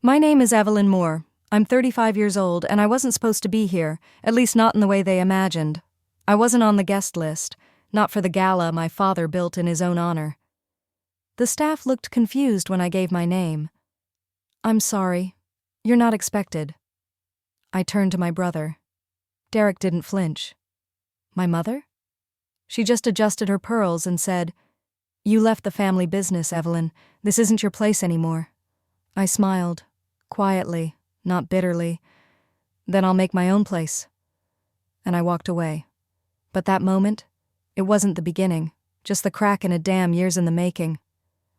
My name is Evelyn Moore. I'm 35 years old, and I wasn't supposed to be here, at least not in the way they imagined. I wasn't on the guest list, not for the gala my father built in his own honor. The staff looked confused when I gave my name. I'm sorry. You're not expected. I turned to my brother. Derek didn't flinch. My mother? She just adjusted her pearls and said, "You left the family business, Evelyn. This isn't your place anymore." I smiled, quietly, not bitterly. Then I'll make my own place. And I walked away. But that moment, it wasn't the beginning, just the crack in a dam years in the making.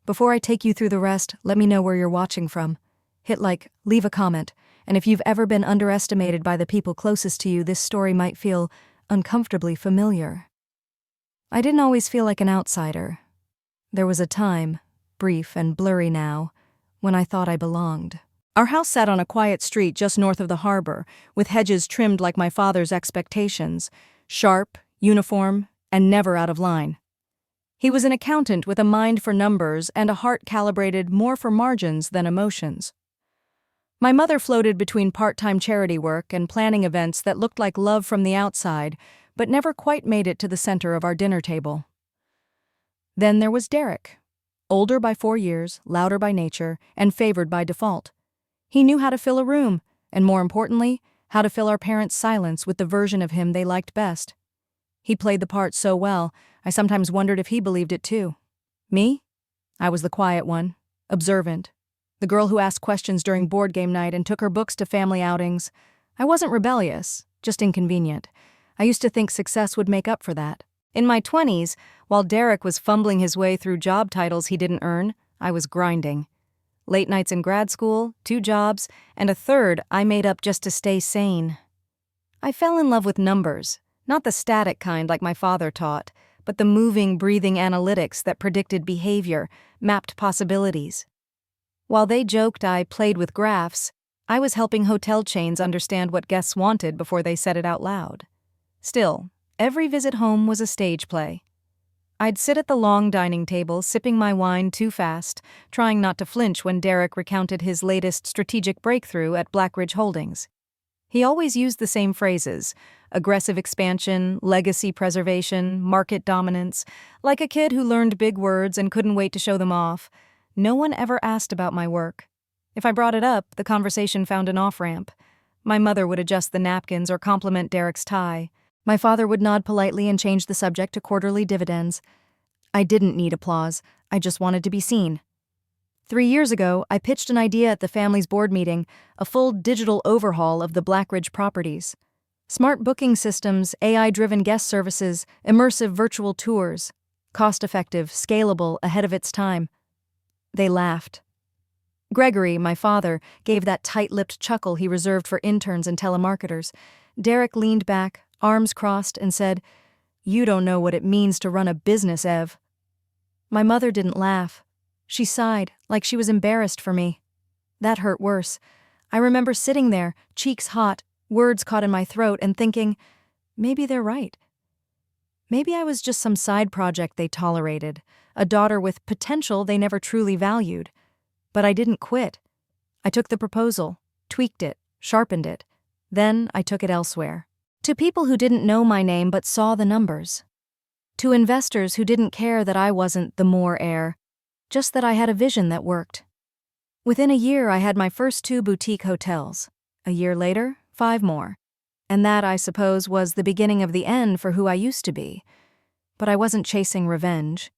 Before I take you through the rest, let me know where you're watching from. Hit like, leave a comment, and if you've ever been underestimated by the people closest to you, this story might feel uncomfortably familiar. I didn't always feel like an outsider. There was a time, brief and blurry now, when I thought I belonged. Our house sat on a quiet street just north of the harbor, with hedges trimmed like my father's expectations, sharp, uniform, and never out of line. He was an accountant with a mind for numbers and a heart calibrated more for margins than emotions. My mother floated between part-time charity work and planning events that looked like love from the outside, but never quite made it to the center of our dinner table. Then there was Derek. Older by 4 years, louder by nature, and favored by default. He knew how to fill a room, and more importantly, how to fill our parents' silence with the version of him they liked best. He played the part so well, I sometimes wondered if he believed it too. Me? I was the quiet one, observant, the girl who asked questions during board game night and took her books to family outings. I wasn't rebellious, just inconvenient. I used to think success would make up for that. In my 20s, while Derek was fumbling his way through job titles he didn't earn, I was grinding. Late nights in grad school, 2 jobs, and a third I made up just to stay sane. I fell in love with numbers, not the static kind like my father taught, but the moving, breathing analytics that predicted behavior, mapped possibilities. While they joked I played with graphs, I was helping hotel chains understand what guests wanted before they said it out loud. Still, every visit home was a stage play. I'd sit at the long dining table, sipping my wine too fast, trying not to flinch when Derek recounted his latest strategic breakthrough at Blackridge Holdings. He always used the same phrases: aggressive expansion, legacy preservation, market dominance, like a kid who learned big words and couldn't wait to show them off. No one ever asked about my work. If I brought it up, the conversation found an off-ramp. My mother would adjust the napkins or compliment Derek's tie. My father would nod politely and change the subject to quarterly dividends. I didn't need applause, I just wanted to be seen. 3 years ago, I pitched an idea at the family's board meeting, a full digital overhaul of the Blackridge properties. Smart booking systems, AI-driven guest services, immersive virtual tours. Cost-effective, scalable, ahead of its time. They laughed. Gregory, my father, gave that tight-lipped chuckle he reserved for interns and telemarketers. Derek leaned back, arms crossed, and said, "You don't know what it means to run a business, Ev." My mother didn't laugh. She sighed, like she was embarrassed for me. That hurt worse. I remember sitting there, cheeks hot, words caught in my throat, and thinking, maybe they're right. Maybe I was just some side project they tolerated, a daughter with potential they never truly valued. But I didn't quit. I took the proposal, tweaked it, sharpened it. Then I took it elsewhere. To people who didn't know my name but saw the numbers. To investors who didn't care that I wasn't the Moore heir, just that I had a vision that worked. Within a year, I had my first 2 boutique hotels. A year later, 5 more. And that, I suppose, was the beginning of the end for who I used to be. But I wasn't chasing revenge.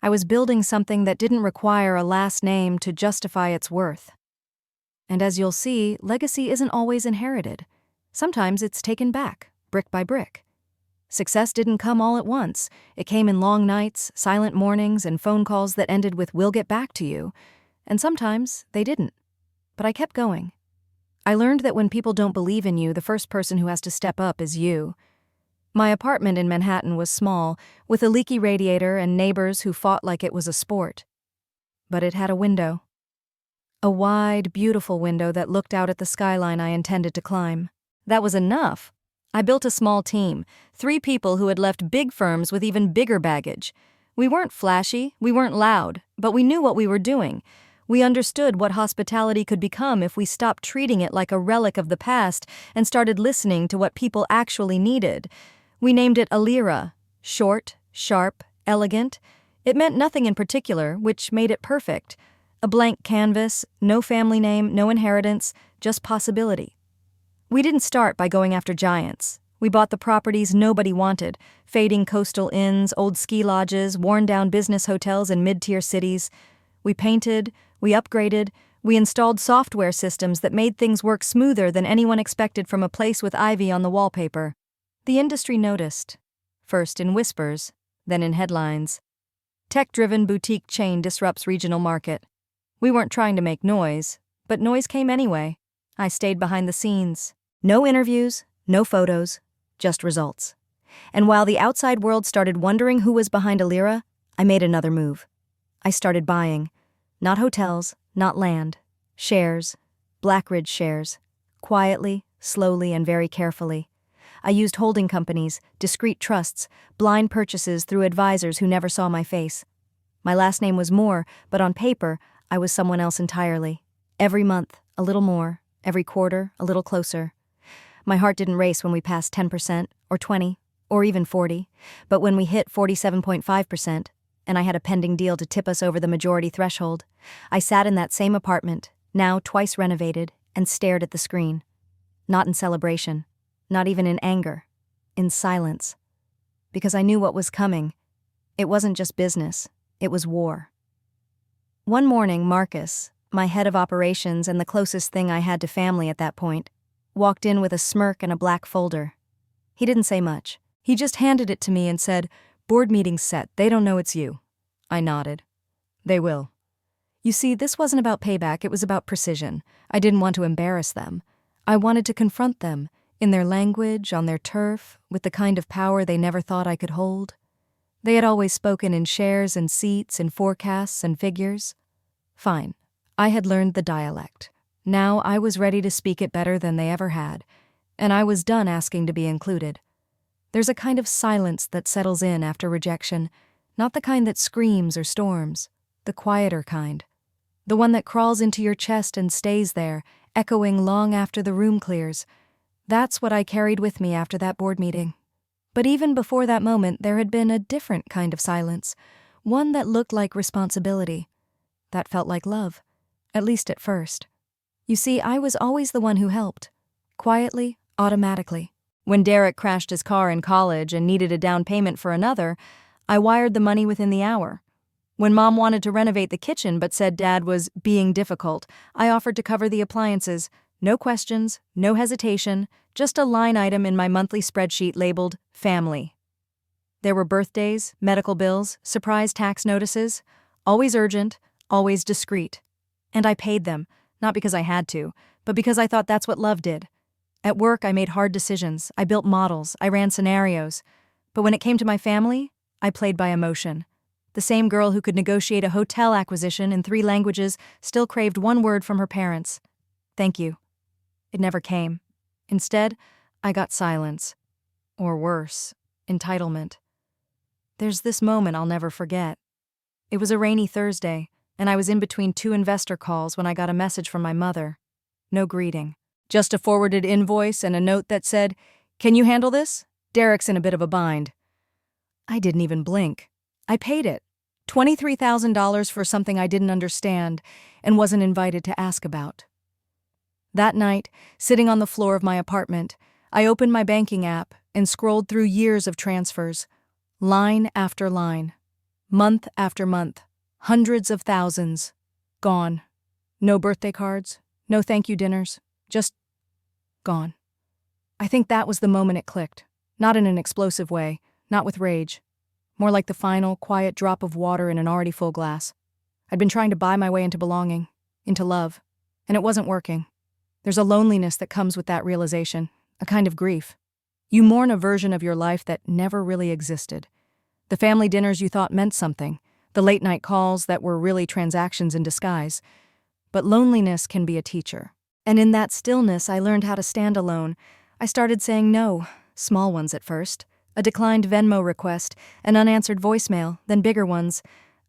I was building something that didn't require a last name to justify its worth. And as you'll see, legacy isn't always inherited. Sometimes it's taken back, brick by brick. Success didn't come all at once. It came in long nights, silent mornings, and phone calls that ended with "we'll get back to you." And sometimes they didn't. But I kept going. I learned that when people don't believe in you, the first person who has to step up is you. My apartment in Manhattan was small, with a leaky radiator and neighbors who fought like it was a sport. But it had a window. A wide, beautiful window that looked out at the skyline I intended to climb. That was enough. I built a small team, 3 people who had left big firms with even bigger baggage. We weren't flashy, we weren't loud, but we knew what we were doing. We understood what hospitality could become if we stopped treating it like a relic of the past and started listening to what people actually needed. We named it ALIRA, short, sharp, elegant. It meant nothing in particular, which made it perfect. A blank canvas, no family name, no inheritance, just possibility. We didn't start by going after giants. We bought the properties nobody wanted, fading coastal inns, old ski lodges, worn-down business hotels in mid-tier cities. We painted, we upgraded, we installed software systems that made things work smoother than anyone expected from a place with ivy on the wallpaper. The industry noticed, first in whispers, then in headlines. Tech-driven boutique chain disrupts regional market. We weren't trying to make noise, but noise came anyway. I stayed behind the scenes. No interviews, no photos, just results. And while the outside world started wondering who was behind ALIRA, I made another move. I started buying. Not hotels, not land. Shares. Blackridge shares. Quietly, slowly, and very carefully. I used holding companies, discreet trusts, blind purchases through advisors who never saw my face. My last name was Moore, but on paper, I was someone else entirely. Every month, a little more. Every quarter, a little closer. My heart didn't race when we passed 10%, or 20%, or even 40%, but when we hit 47.5%, and I had a pending deal to tip us over the majority threshold, I sat in that same apartment, now twice renovated, and stared at the screen. Not in celebration, not even in anger, in silence. Because I knew what was coming. It wasn't just business, it was war. One morning, Marcus, my head of operations and the closest thing I had to family at that point, walked in with a smirk and a black folder. He didn't say much. He just handed it to me and said, "Board meeting's set, they don't know it's you." I nodded. "They will." You see, this wasn't about payback, it was about precision. I didn't want to embarrass them. I wanted to confront them, in their language, on their turf, with the kind of power they never thought I could hold. They had always spoken in shares and seats, in forecasts and figures. Fine. I had learned the dialect. Now I was ready to speak it better than they ever had, and I was done asking to be included. There's a kind of silence that settles in after rejection, not the kind that screams or storms, the quieter kind. The one that crawls into your chest and stays there, echoing long after the room clears. That's what I carried with me after that board meeting. But even before that moment, there had been a different kind of silence, one that looked like responsibility, that felt like love, at least at first. You see, I was always the one who helped, quietly, automatically. When Derek crashed his car in college and needed a down payment for another, I wired the money within the hour. When Mom wanted to renovate the kitchen but said Dad was being difficult, I offered to cover the appliances. No questions, no hesitation, just a line item in my monthly spreadsheet labeled family. There were birthdays, medical bills, surprise tax notices, always urgent, always discreet. And I paid them, not because I had to, but because I thought that's what love did. At work, I made hard decisions, I built models, I ran scenarios. But when it came to my family, I played by emotion. The same girl who could negotiate a hotel acquisition in 3 languages still craved one word from her parents. Thank you. It never came. Instead, I got silence. Or worse, entitlement. There's this moment I'll never forget. It was a rainy Thursday, and I was in between 2 investor calls when I got a message from my mother. No greeting. Just a forwarded invoice and a note that said, "Can you handle this? Derek's in a bit of a bind." I didn't even blink. I paid it. $23,000 for something I didn't understand and wasn't invited to ask about. That night, sitting on the floor of my apartment, I opened my banking app and scrolled through years of transfers, line after line, month after month, hundreds of thousands, gone. No birthday cards, no thank you dinners, just gone. I think that was the moment it clicked, not in an explosive way, not with rage, more like the final, quiet drop of water in an already full glass. I'd been trying to buy my way into belonging, into love, and it wasn't working. There's a loneliness that comes with that realization, a kind of grief. You mourn a version of your life that never really existed. The family dinners you thought meant something, the late-night calls that were really transactions in disguise. But loneliness can be a teacher. And in that stillness, I learned how to stand alone. I started saying no, small ones at first. A declined Venmo request, an unanswered voicemail, then bigger ones.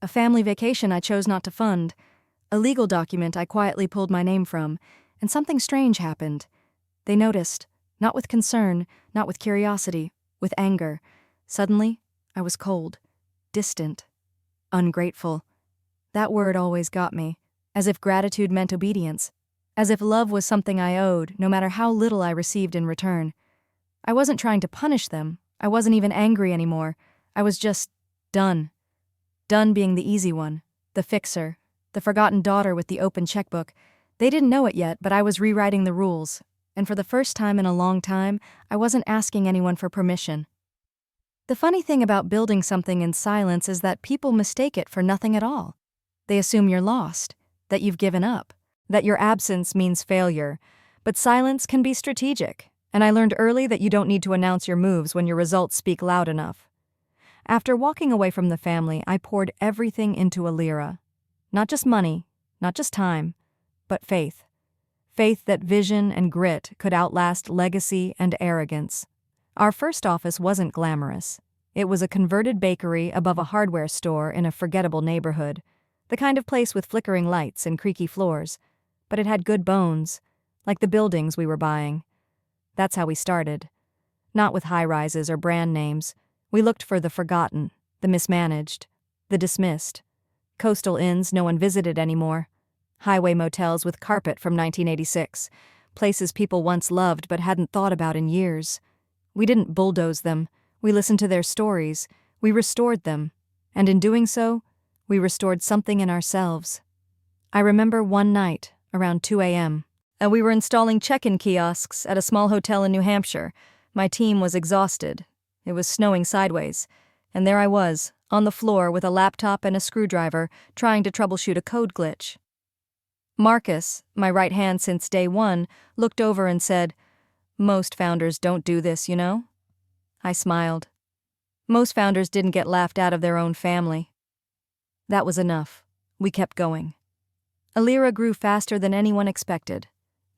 A family vacation I chose not to fund. a legal document I quietly pulled my name from, and something strange happened. They noticed, not with concern, not with curiosity, with anger. Suddenly, I was cold, distant, ungrateful. That word always got me, as if gratitude meant obedience, as if love was something I owed, no matter how little I received in return. I wasn't trying to punish them. I wasn't even angry anymore. I was just done. Done being the easy one, the fixer, the forgotten daughter with the open checkbook. They didn't know it yet, but I was rewriting the rules, and for the first time in a long time, I wasn't asking anyone for permission. The funny thing about building something in silence is that people mistake it for nothing at all. They assume you're lost, that you've given up, that your absence means failure. But silence can be strategic, and I learned early that you don't need to announce your moves when your results speak loud enough. After walking away from the family, I poured everything into ALIRA. Not just money, not just time, but faith. Faith that vision and grit could outlast legacy and arrogance. Our first office wasn't glamorous. It was a converted bakery above a hardware store in a forgettable neighborhood, the kind of place with flickering lights and creaky floors. But it had good bones, like the buildings we were buying. That's how we started. Not with high-rises or brand names. We looked for the forgotten, the mismanaged, the dismissed. Coastal inns no one visited anymore. Highway motels with carpet from 1986. Places people once loved but hadn't thought about in years. We didn't bulldoze them. We listened to their stories. We restored them. And in doing so, we restored something in ourselves. I remember one night, around 2 a.m., we were installing check-in kiosks at a small hotel in New Hampshire. My team was exhausted. It was snowing sideways. And there I was, on the floor with a laptop and a screwdriver, trying to troubleshoot a code glitch. Marcus, my right hand since day one, looked over and said, "Most founders don't do this, you know?" I smiled. Most founders didn't get laughed out of their own family. That was enough. We kept going. ALIRA grew faster than anyone expected.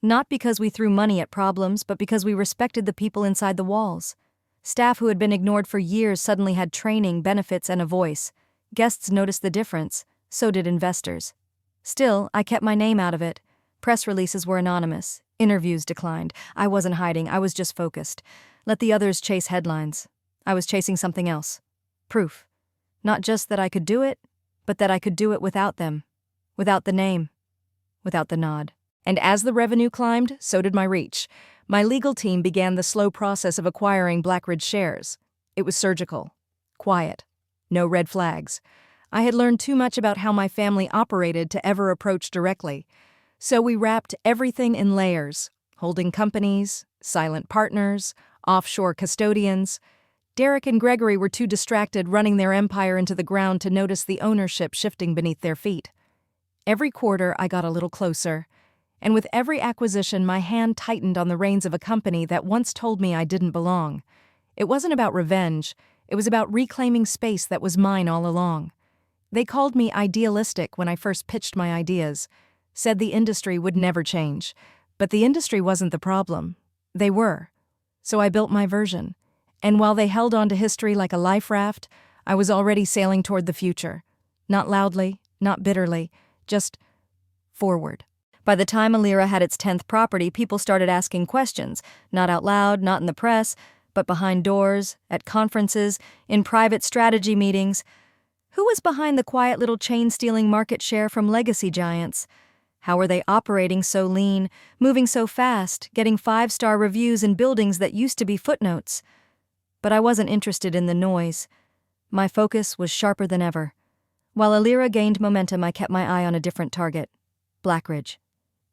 Not because we threw money at problems, but because we respected the people inside the walls. Staff who had been ignored for years suddenly had training, benefits, and a voice. Guests noticed the difference. So did investors. Still, I kept my name out of it. Press releases were anonymous. Interviews declined. I wasn't hiding. I was just focused. Let the others chase headlines. I was chasing something else. Proof. Not just that I could do it, but that I could do it without them. Without the name. Without the nod. And as the revenue climbed, so did my reach. My legal team began the slow process of acquiring Blackridge shares. It was surgical. Quiet. No red flags. I had learned too much about how my family operated to ever approach directly. So we wrapped everything in layers. Holding companies, silent partners, offshore custodians. Derek and Gregory were too distracted running their empire into the ground to notice the ownership shifting beneath their feet. Every quarter I got a little closer. And with every acquisition, my hand tightened on the reins of a company that once told me I didn't belong. It wasn't about revenge. It was about reclaiming space that was mine all along. They called me idealistic when I first pitched my ideas, said the industry would never change. But the industry wasn't the problem. They were. So I built my version. And while they held on to history like a life raft, I was already sailing toward the future. Not loudly, not bitterly, just forward. By the time ALIRA had its 10th property, people started asking questions, not out loud, not in the press, but behind doors, at conferences, in private strategy meetings. Who was behind the quiet little chain-stealing market share from legacy giants? How were they operating so lean, moving so fast, getting 5-star reviews in buildings that used to be footnotes? But I wasn't interested in the noise. My focus was sharper than ever. While ALIRA gained momentum, I kept my eye on a different target, Blackridge.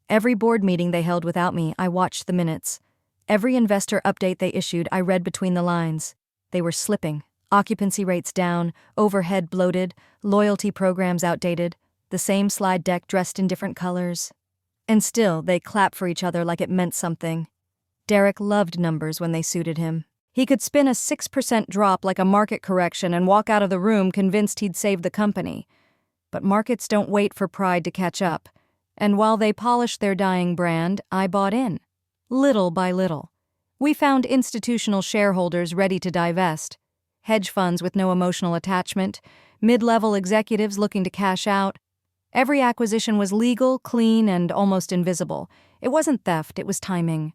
Every board meeting they held without me, I watched the minutes. Every investor update they issued, I read between the lines. They were slipping. Occupancy rates down, overhead bloated, loyalty programs outdated, the same slide deck dressed in different colors. And still, they clapped for each other like it meant something. Derek loved numbers when they suited him. He could spin a 6% drop like a market correction and walk out of the room convinced he'd saved the company. But markets don't wait for pride to catch up. And while they polished their dying brand, I bought in. Little by little. We found institutional shareholders ready to divest, hedge funds with no emotional attachment, mid-level executives looking to cash out. Every acquisition was legal, clean, and almost invisible. It wasn't theft, it was timing.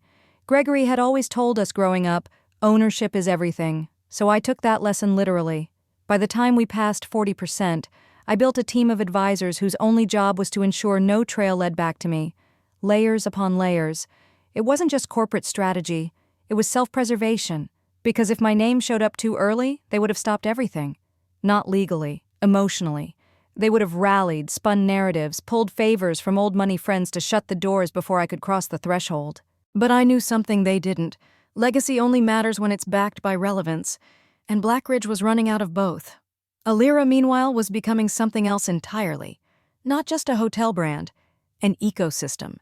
Gregory had always told us growing up, ownership is everything, so I took that lesson literally. By the time we passed 40%, I built a team of advisors whose only job was to ensure no trail led back to me. Layers upon layers. It wasn't just corporate strategy, it was self-preservation, because if my name showed up too early, they would have stopped everything. Not legally, emotionally. They would have rallied, spun narratives, pulled favors from old money friends to shut the doors before I could cross the threshold. But I knew something they didn't. Legacy only matters when it's backed by relevance, and Blackridge was running out of both. ALIRA, meanwhile, was becoming something else entirely. Not just a hotel brand, an ecosystem.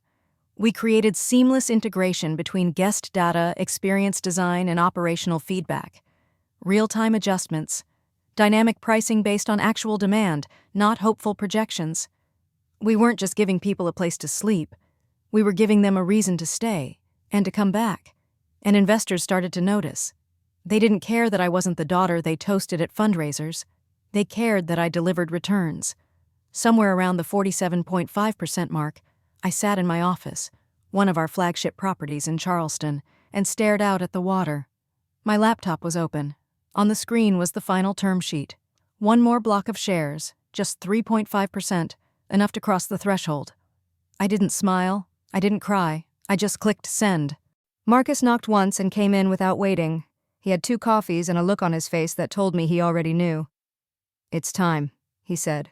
We created seamless integration between guest data, experience design, and operational feedback. Real-time adjustments. Dynamic pricing based on actual demand, not hopeful projections. We weren't just giving people a place to sleep. We were giving them a reason to stay and to come back. And investors started to notice. They didn't care that I wasn't the daughter they toasted at fundraisers. They cared that I delivered returns. Somewhere around the 47.5% mark, I sat in my office, one of our flagship properties in Charleston, and stared out at the water. My laptop was open. On the screen was the final term sheet. One more block of shares, just 3.5%, enough to cross the threshold. I didn't smile. I didn't cry. I just clicked send. Marcus knocked once and came in without waiting. He had 2 coffees and a look on his face that told me he already knew. "It's time," he said.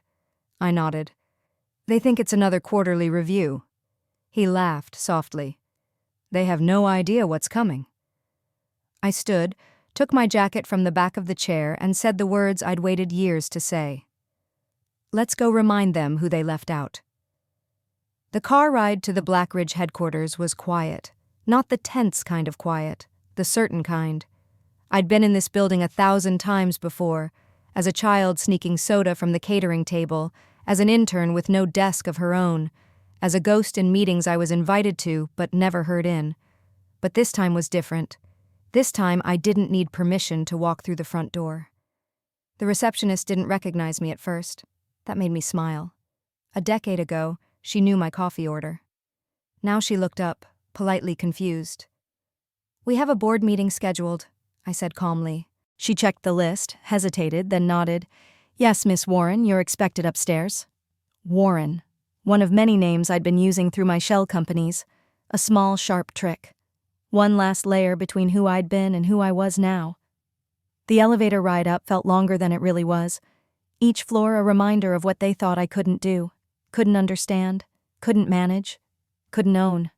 I nodded. "They think it's another quarterly review." He laughed softly. "They have no idea what's coming." I stood, took my jacket from the back of the chair, and said the words I'd waited years to say. "Let's go remind them who they left out." The car ride to the Blackridge headquarters was quiet. Not the tense kind of quiet, the certain kind. I'd been in this building 1,000 times before, as a child sneaking soda from the catering table, as an intern with no desk of her own, as a ghost in meetings I was invited to but never heard in. But this time was different. This time I didn't need permission to walk through the front door. The receptionist didn't recognize me at first. That made me smile. A decade ago, she knew my coffee order. Now she looked up, politely confused. "We have a board meeting scheduled," I said calmly. She checked the list, hesitated, then nodded. "Yes, Miss Warren, you're expected upstairs." Warren, one of many names I'd been using through my shell companies. A small, sharp trick. One last layer between who I'd been and who I was now. The elevator ride up felt longer than it really was. Each floor a reminder of what they thought I couldn't do, couldn't understand, couldn't manage, couldn't own.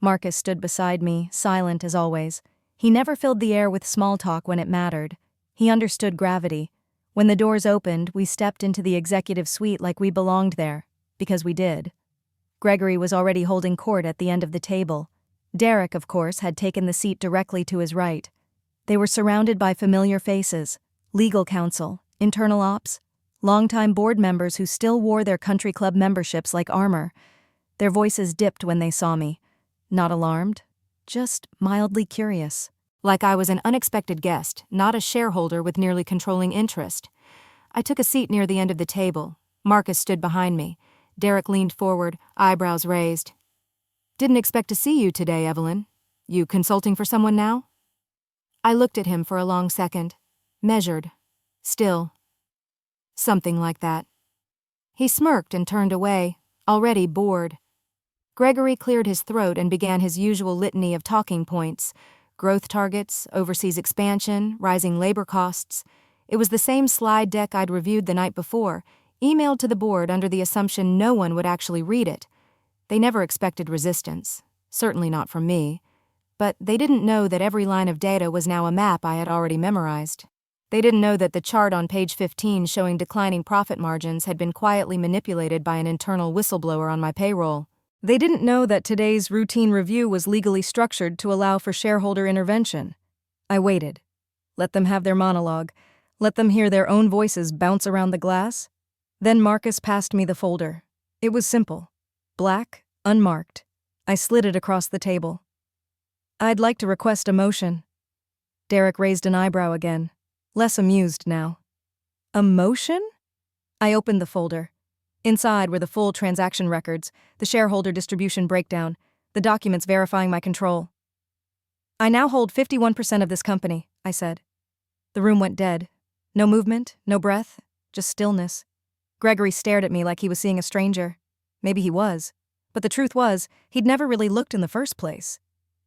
Marcus stood beside me, silent as always. He never filled the air with small talk when it mattered. He understood gravity. When the doors opened, we stepped into the executive suite like we belonged there, because we did. Gregory was already holding court at the end of the table. Derek, of course, had taken the seat directly to his right. They were surrounded by familiar faces, legal counsel, internal ops, longtime board members who still wore their country club memberships like armor. Their voices dipped when they saw me. Not alarmed, just mildly curious. Like I was an unexpected guest, not a shareholder with nearly controlling interest. I took a seat near the end of the table. Marcus stood behind me. Derek leaned forward, eyebrows raised. "Didn't expect to see you today, Evelyn. You consulting for someone now?" I looked at him for a long second. Measured. Still. Something like that. He smirked and turned away, already bored. Gregory cleared his throat and began his usual litany of talking points. Growth targets, overseas expansion, rising labor costs. It was the same slide deck I'd reviewed the night before, emailed to the board under the assumption no one would actually read it. They never expected resistance, certainly not from me. But they didn't know that every line of data was now a map I had already memorized. They didn't know that the chart on page 15 showing declining profit margins had been quietly manipulated by an internal whistleblower on my payroll. They didn't know that today's routine review was legally structured to allow for shareholder intervention. I waited. Let them have their monologue. Let them hear their own voices bounce around the glass. Then Marcus passed me the folder. It was simple. Black, unmarked. I slid it across the table. "I'd like to request a motion." Derek raised an eyebrow again, less amused now. "A motion?" I opened the folder. Inside were the full transaction records, the shareholder distribution breakdown, the documents verifying my control. "I now hold 51% of this company," I said. The room went dead. No movement, no breath, just stillness. Gregory stared at me like he was seeing a stranger. Maybe he was. But the truth was, he'd never really looked in the first place.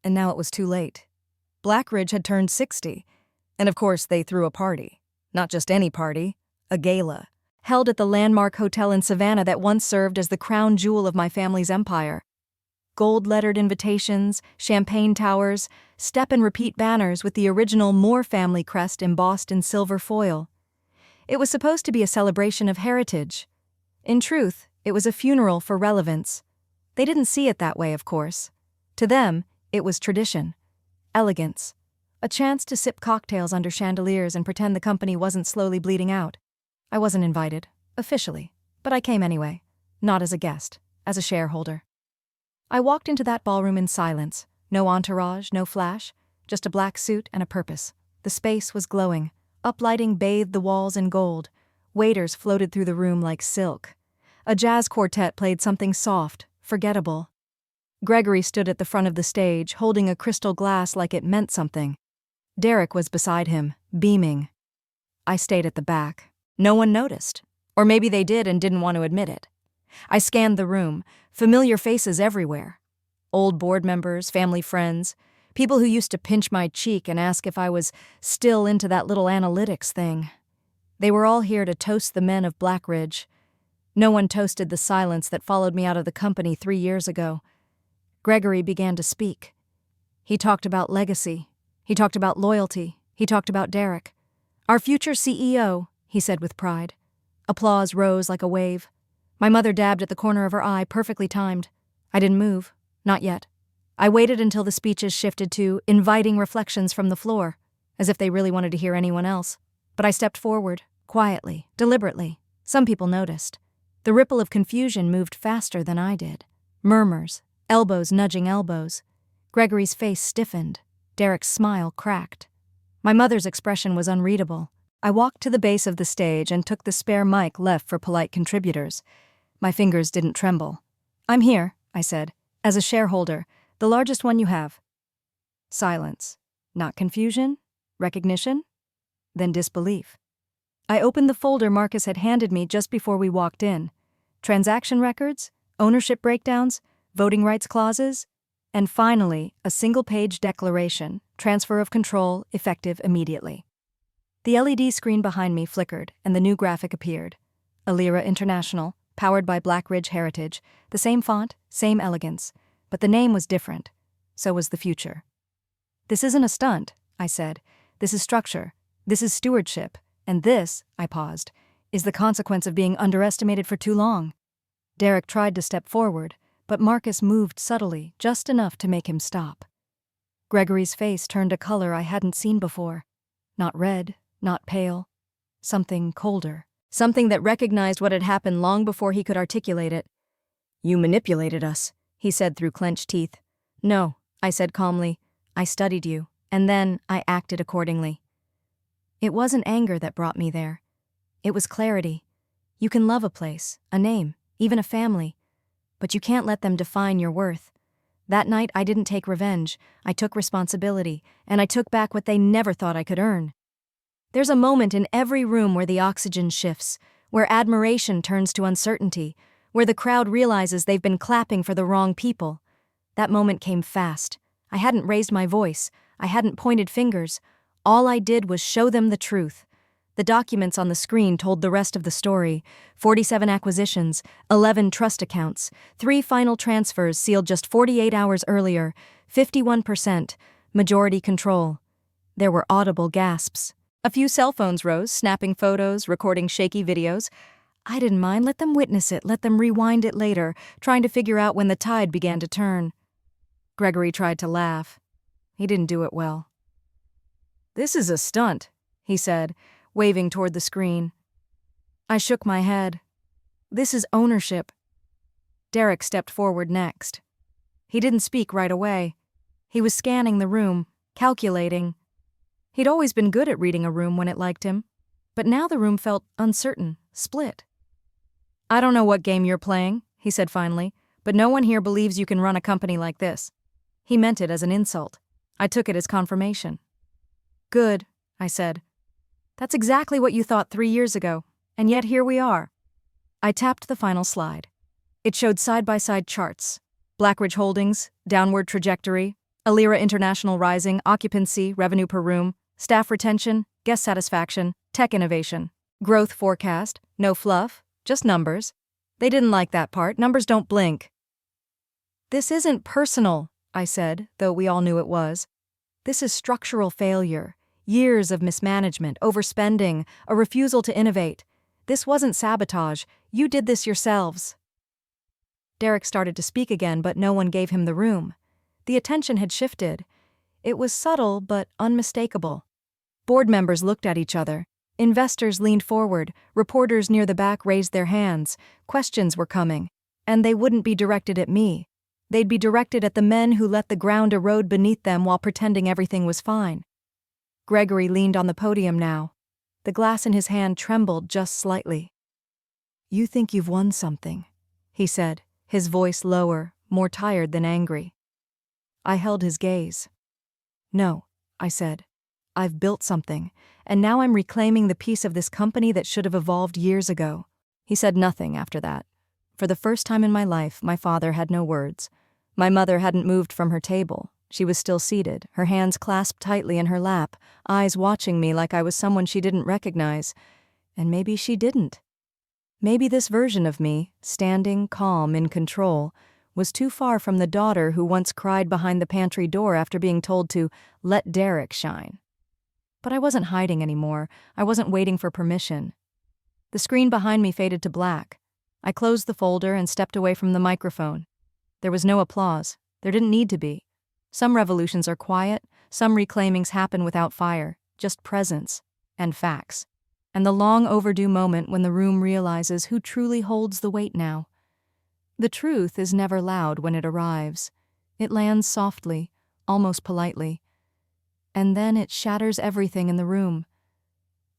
And now it was too late. Blackridge had turned 60. And of course, they threw a party. Not just any party, a gala. Held at the landmark hotel in Savannah that once served as the crown jewel of my family's empire. Gold-lettered invitations, champagne towers, step-and-repeat banners with the original Moore family crest embossed in silver foil. It was supposed to be a celebration of heritage. In truth, it was a funeral for relevance. They didn't see it that way, of course. To them, it was tradition, elegance, a chance to sip cocktails under chandeliers and pretend the company wasn't slowly bleeding out. I wasn't invited, officially, but I came anyway, not as a guest, as a shareholder. I walked into that ballroom in silence, no entourage, no flash, just a black suit and a purpose. The space was glowing, uplighting bathed the walls in gold. Waiters floated through the room like silk. A jazz quartet played something soft, forgettable. Gregory stood at the front of the stage, holding a crystal glass like it meant something. Derek was beside him, beaming. I stayed at the back. No one noticed. Or maybe they did and didn't want to admit it. I scanned the room, familiar faces everywhere. Old board members, family friends, people who used to pinch my cheek and ask if I was still into that little analytics thing. They were all here to toast the men of Blackridge. No one toasted the silence that followed me out of the company 3 years ago. Gregory began to speak. He talked about legacy. He talked about loyalty. He talked about Derek. "Our future CEO," he said with pride. Applause rose like a wave. My mother dabbed at the corner of her eye, perfectly timed. I didn't move. Not yet. I waited until the speeches shifted to inviting reflections from the floor, as if they really wanted to hear anyone else. But I stepped forward, quietly, deliberately. Some people noticed. The ripple of confusion moved faster than I did. Murmurs, elbows nudging elbows. Gregory's face stiffened. Derek's smile cracked. My mother's expression was unreadable. I walked to the base of the stage and took the spare mic left for polite contributors. My fingers didn't tremble. "I'm here," I said, "as a shareholder, the largest one you have." Silence. Not confusion? Recognition? Then disbelief. I opened the folder Marcus had handed me just before we walked in. Transaction records, ownership breakdowns, voting rights clauses, and finally, a single-page declaration, transfer of control, effective immediately. The LED screen behind me flickered, and the new graphic appeared. ALIRA International, powered by Blackridge Heritage, the same font, same elegance, but the name was different. So was the future. "This isn't a stunt," I said. "This is structure. This is stewardship. And this," I paused, "is the consequence of being underestimated for too long." Derek tried to step forward, but Marcus moved subtly, just enough to make him stop. Gregory's face turned a color I hadn't seen before. Not red, not pale. Something colder. Something that recognized what had happened long before he could articulate it. "You manipulated us," he said through clenched teeth. "No," I said calmly. "I studied you, and then I acted accordingly." It wasn't anger that brought me there. It was clarity. You can love a place, a name, even a family, but you can't let them define your worth. That night I didn't take revenge. I took responsibility, and I took back what they never thought I could earn. There's a moment in every room where the oxygen shifts, where admiration turns to uncertainty, where the crowd realizes they've been clapping for the wrong people. That moment came fast. I hadn't raised my voice. I hadn't pointed fingers. All I did was show them the truth. The documents on the screen told the rest of the story. 47 acquisitions, 11 trust accounts, 3 final transfers sealed just 48 hours earlier, 51%, majority control. There were audible gasps. A few cell phones rose, snapping photos, recording shaky videos. I didn't mind. Let them witness it, let them rewind it later, trying to figure out when the tide began to turn. Gregory tried to laugh. He didn't do it well. "This is a stunt," he said, waving toward the screen. I shook my head. "This is ownership." Derek stepped forward next. He didn't speak right away. He was scanning the room, calculating. He'd always been good at reading a room when it liked him, but now the room felt uncertain, split. "I don't know what game you're playing," he said finally, "but no one here believes you can run a company like this." He meant it as an insult. I took it as confirmation. "Good," I said. "That's exactly what you thought 3 years ago, and yet here we are." I tapped the final slide. It showed side-by-side charts. Blackridge Holdings, downward trajectory, ALIRA International rising, occupancy, revenue per room, staff retention, guest satisfaction, tech innovation, growth forecast, no fluff, just numbers. They didn't like that part. Numbers don't blink. "This isn't personal," I said, though we all knew it was. "This is structural failure. Years of mismanagement, overspending, a refusal to innovate. This wasn't sabotage. You did this yourselves." Derek started to speak again, but no one gave him the room. The attention had shifted. It was subtle but unmistakable. Board members looked at each other. Investors leaned forward. Reporters near the back raised their hands. Questions were coming. And they wouldn't be directed at me. They'd be directed at the men who let the ground erode beneath them while pretending everything was fine. Gregory leaned on the podium now. The glass in his hand trembled just slightly. "You think you've won something," he said, his voice lower, more tired than angry. I held his gaze. "No," I said. "I've built something, and now I'm reclaiming the piece of this company that should have evolved years ago." He said nothing after that. For the first time in my life, my father had no words. My mother hadn't moved from her table. She was still seated, her hands clasped tightly in her lap, eyes watching me like I was someone she didn't recognize. And maybe she didn't. Maybe this version of me, standing, calm, in control, was too far from the daughter who once cried behind the pantry door after being told to let Derek shine. But I wasn't hiding anymore. I wasn't waiting for permission. The screen behind me faded to black. I closed the folder and stepped away from the microphone. There was no applause. There didn't need to be. Some revolutions are quiet, some reclaimings happen without fire, just presence and facts. And the long overdue moment when the room realizes who truly holds the weight now. The truth is never loud when it arrives. It lands softly, almost politely. And then it shatters everything in the room.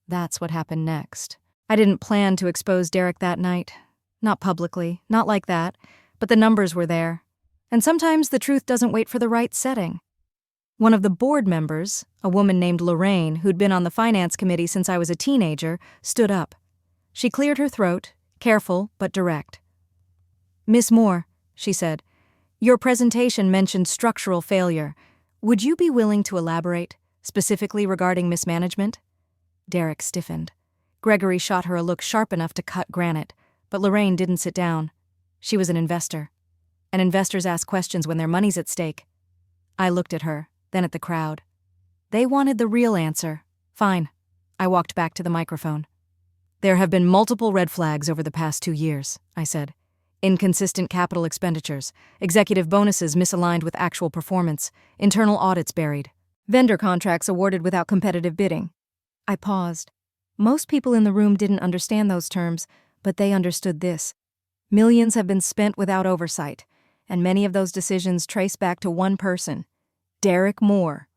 That's what happened next. I didn't plan to expose Derek that night. Not publicly, not like that, but the numbers were there. And sometimes the truth doesn't wait for the right setting. One of the board members, a woman named Lorraine, who'd been on the finance committee since I was a teenager, stood up. She cleared her throat, careful but direct. "Miss Moore," she said, "your presentation mentioned structural failure. Would you be willing to elaborate, specifically regarding mismanagement?" Derek stiffened. Gregory shot her a look sharp enough to cut granite, but Lorraine didn't sit down. She was an investor. And investors ask questions when their money's at stake. I looked at her, then at the crowd. They wanted the real answer. Fine. I walked back to the microphone. "There have been multiple red flags over the past 2 years," I said. "Inconsistent capital expenditures, executive bonuses misaligned with actual performance, internal audits buried, vendor contracts awarded without competitive bidding." I paused. Most people in the room didn't understand those terms, but they understood this. Millions have been spent without oversight, and many of those decisions trace back to one person, Derek Moore.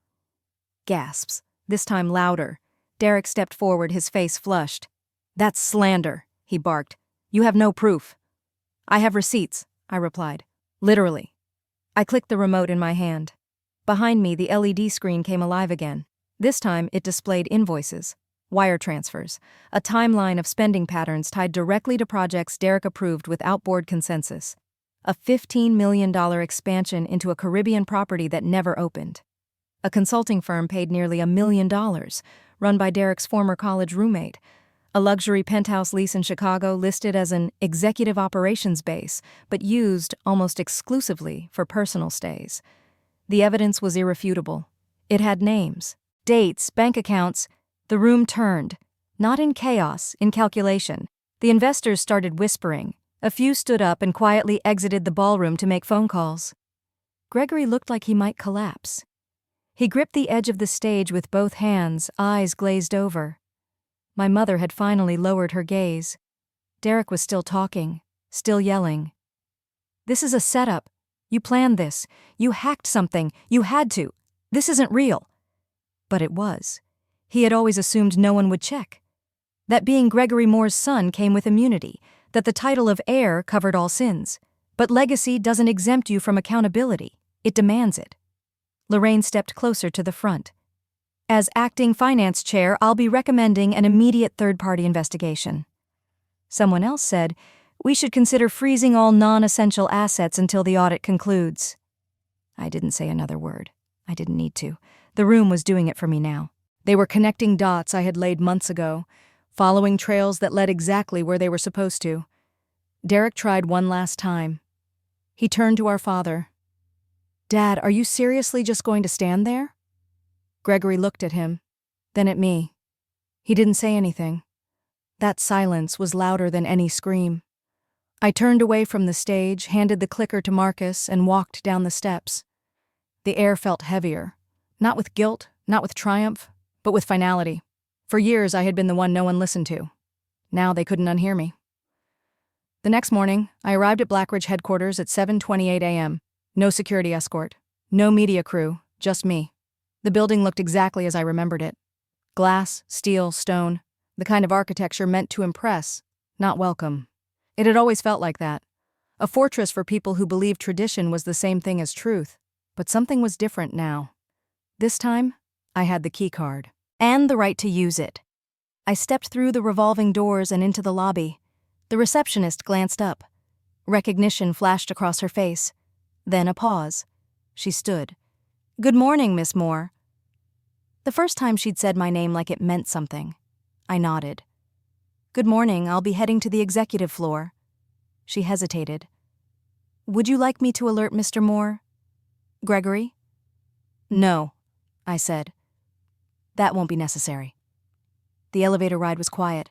Gasps, this time louder. Derek stepped forward, his face flushed. "That's slander," he barked. "You have no proof." "I have receipts," I replied. "Literally." I clicked the remote in my hand. Behind me, the LED screen came alive again. This time, it displayed invoices, wire transfers, a timeline of spending patterns tied directly to projects Derek approved without board consensus. A $15 million expansion into a Caribbean property that never opened. A consulting firm paid nearly $1 million, run by Derek's former college roommate. A luxury penthouse lease in Chicago listed as an executive operations base, but used almost exclusively for personal stays. The evidence was irrefutable. It had names, dates, bank accounts. The room turned. Not in chaos, in calculation. The investors started whispering. A few stood up and quietly exited the ballroom to make phone calls. Gregory looked like he might collapse. He gripped the edge of the stage with both hands, eyes glazed over. My mother had finally lowered her gaze. Derek was still talking, still yelling. "This is a setup. You planned this. You hacked something. You had to. This isn't real." But it was. He had always assumed no one would check. That being Gregory Moore's son came with immunity, that the title of heir covered all sins. But legacy doesn't exempt you from accountability, it demands it. Lorraine stepped closer to the front. As acting finance chair, I'll be recommending an immediate third-party investigation. Someone else said, we should consider freezing all non-essential assets until the audit concludes. I didn't say another word. I didn't need to. The room was doing it for me now. They were connecting dots I had laid months ago, following trails that led exactly where they were supposed to. Derek tried one last time. He turned to our father. Dad, are you seriously just going to stand there? Gregory looked at him, then at me. He didn't say anything. That silence was louder than any scream. I turned away from the stage, handed the clicker to Marcus, and walked down the steps. The air felt heavier, not with guilt, not with triumph, but with finality. For years I had been the one no one listened to. Now they couldn't unhear me. The next morning, I arrived at Blackridge headquarters at 7:28 a.m. No security escort, no media crew, just me. The building looked exactly as I remembered it. Glass, steel, stone, the kind of architecture meant to impress, not welcome. It had always felt like that. A fortress for people who believed tradition was the same thing as truth. But something was different now. This time, I had the key card. And the right to use it. I stepped through the revolving doors and into the lobby. The receptionist glanced up. Recognition flashed across her face. Then a pause. She stood. Good morning, Miss Moore. The first time she'd said my name like it meant something. I nodded. Good morning, I'll be heading to the executive floor. She hesitated. Would you like me to alert Mr. Moore? Gregory? No, I said. That won't be necessary. The elevator ride was quiet.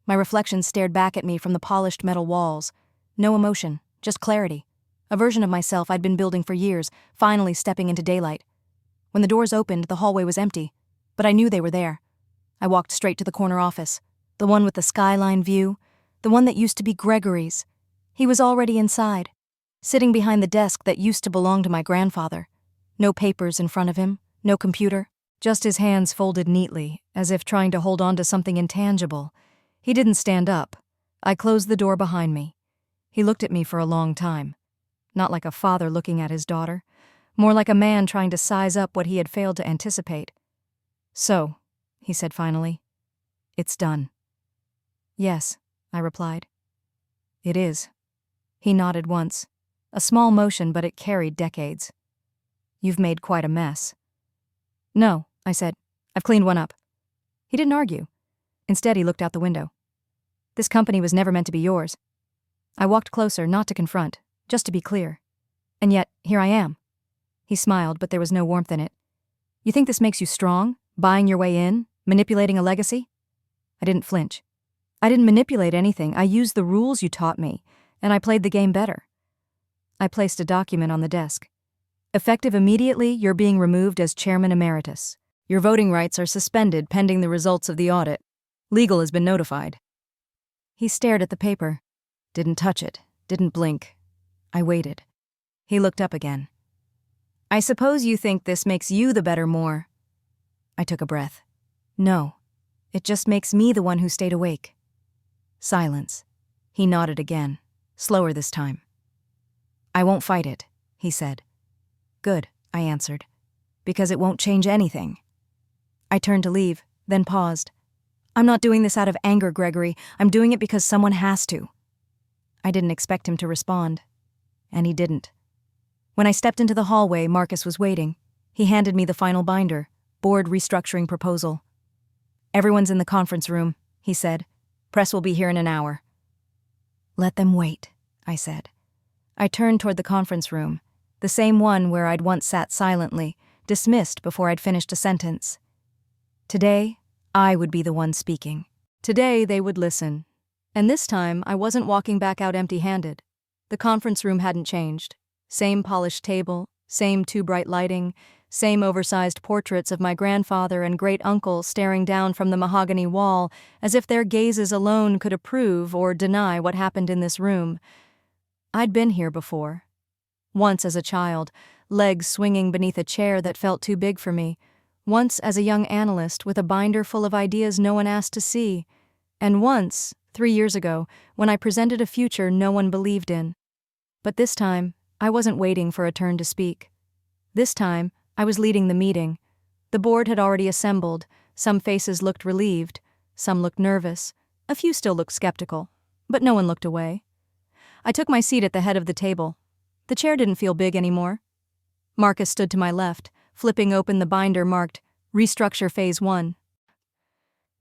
My reflection stared back at me from the polished metal walls. No emotion, just clarity. A version of myself I'd been building for years, finally stepping into daylight. When the doors opened, the hallway was empty, but I knew they were there. I walked straight to the corner office, the one with the skyline view, the one that used to be Gregory's. He was already inside, sitting behind the desk that used to belong to my grandfather. No papers in front of him, no computer, just his hands folded neatly, as if trying to hold on to something intangible. He didn't stand up. I closed the door behind me. He looked at me for a long time. Not like a father looking at his daughter, more like a man trying to size up what he had failed to anticipate. So, he said finally, it's done. Yes, I replied. It is. He nodded once. A small motion, but it carried decades. You've made quite a mess. No, I said. I've cleaned one up. He didn't argue. Instead, he looked out the window. This company was never meant to be yours. I walked closer, not to confront, just to be clear. And yet, here I am. He smiled, but there was no warmth in it. You think this makes you strong? Buying your way in? Manipulating a legacy? I didn't flinch. I didn't manipulate anything. I used the rules you taught me, and I played the game better. I placed a document on the desk. Effective immediately, you're being removed as chairman emeritus. Your voting rights are suspended pending the results of the audit. Legal has been notified. He stared at the paper. Didn't touch it. Didn't blink. I waited. He looked up again. I suppose you think this makes you the better Moore. I took a breath. No. It just makes me the one who stayed awake. Silence. He nodded again, slower this time. I won't fight it, he said. Good, I answered, because it won't change anything. I turned to leave, then paused. I'm not doing this out of anger, Gregory. I'm doing it because someone has to. I didn't expect him to respond, and he didn't. When I stepped into the hallway, Marcus was waiting. He handed me the final binder, board restructuring proposal. Everyone's in the conference room, he said. Press will be here in an hour. Let them wait, I said. I turned toward the conference room, the same one where I'd once sat silently, dismissed before I'd finished a sentence. Today, I would be the one speaking. Today, they would listen. And this time, I wasn't walking back out empty-handed. The conference room hadn't changed. Same polished table, same too bright lighting, same oversized portraits of my grandfather and great-uncle staring down from the mahogany wall as if their gazes alone could approve or deny what happened in this room. I'd been here before. Once as a child, legs swinging beneath a chair that felt too big for me. Once as a young analyst with a binder full of ideas no one asked to see. And once, 3 years ago, when I presented a future no one believed in. But this time, I wasn't waiting for a turn to speak. This time, I was leading the meeting. The board had already assembled. Some faces looked relieved, some looked nervous, a few still looked skeptical, but no one looked away. I took my seat at the head of the table. The chair didn't feel big anymore. Marcus stood to my left, flipping open the binder marked Restructure Phase 1.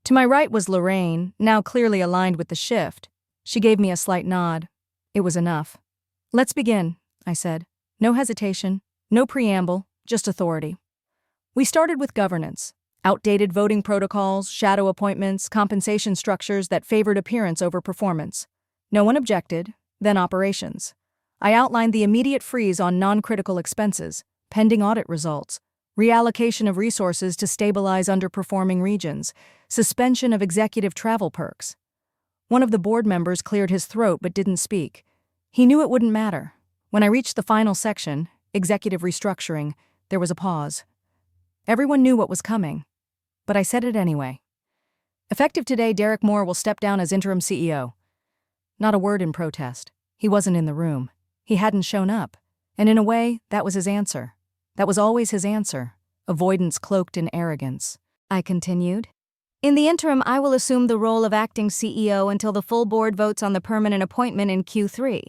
To my right was Lorraine, now clearly aligned with the shift. She gave me a slight nod. It was enough. "Let's begin," I said. No hesitation, no preamble, just authority. We started with governance. Outdated voting protocols, shadow appointments, compensation structures that favored appearance over performance. No one objected. Then operations. I outlined the immediate freeze on non-critical expenses, pending audit results, reallocation of resources to stabilize underperforming regions, suspension of executive travel perks. One of the board members cleared his throat but didn't speak. He knew it wouldn't matter. When I reached the final section, executive restructuring, there was a pause. Everyone knew what was coming, but I said it anyway. Effective today, Derek Moore will step down as interim CEO. Not a word in protest. He wasn't in the room. He hadn't shown up. And in a way, that was his answer. That was always his answer. Avoidance cloaked in arrogance. I continued. "In the interim, I will assume the role of acting CEO until the full board votes on the permanent appointment in Q3.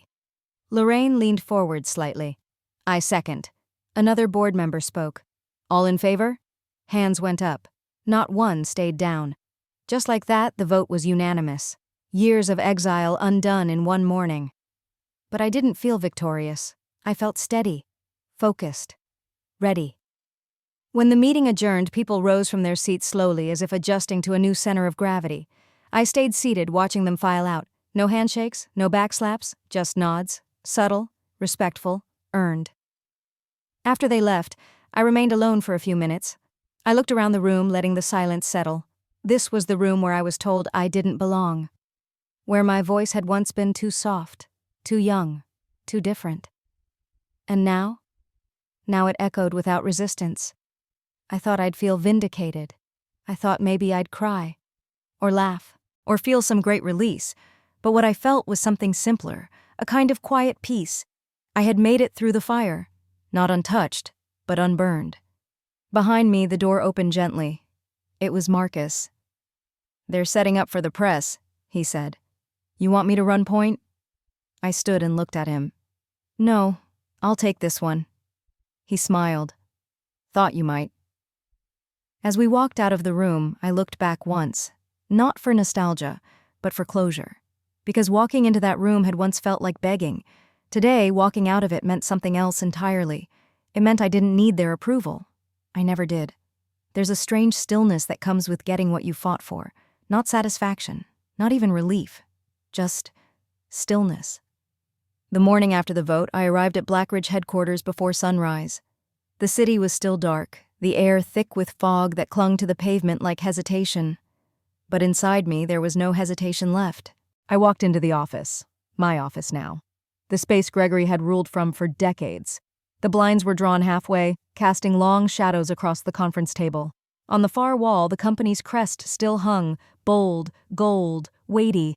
Lorraine leaned forward slightly. "I second." Another board member spoke. "All in favor?" Hands went up. Not one stayed down. Just like that, the vote was unanimous. Years of exile undone in one morning. But I didn't feel victorious. I felt steady, focused, ready. When the meeting adjourned, people rose from their seats slowly as if adjusting to a new center of gravity. I stayed seated, watching them file out. No handshakes, no backslaps, just nods. Subtle, respectful, earned. After they left, I remained alone for a few minutes. I looked around the room, letting the silence settle. This was the room where I was told I didn't belong. Where my voice had once been too soft, too young, too different. And now? Now it echoed without resistance. I thought I'd feel vindicated. I thought maybe I'd cry, or laugh, or feel some great release. But what I felt was something simpler, a kind of quiet peace. I had made it through the fire, not untouched, but unburned. Behind me, the door opened gently. It was Marcus. "They're setting up for the press," he said. "You want me to run point?" I stood and looked at him. "No, I'll take this one." He smiled. "Thought you might." As we walked out of the room, I looked back once, not for nostalgia, but for closure. Because walking into that room had once felt like begging. Today, walking out of it meant something else entirely. It meant I didn't need their approval. I never did. There's a strange stillness that comes with getting what you fought for. Not satisfaction, not even relief. Just stillness. The morning after the vote, I arrived at Blackridge headquarters before sunrise. The city was still dark, the air thick with fog that clung to the pavement like hesitation. But inside me, there was no hesitation left. I walked into the office. My office now. The space Gregory had ruled from for decades. The blinds were drawn halfway, casting long shadows across the conference table. On the far wall, the company's crest still hung, bold, gold, weighty.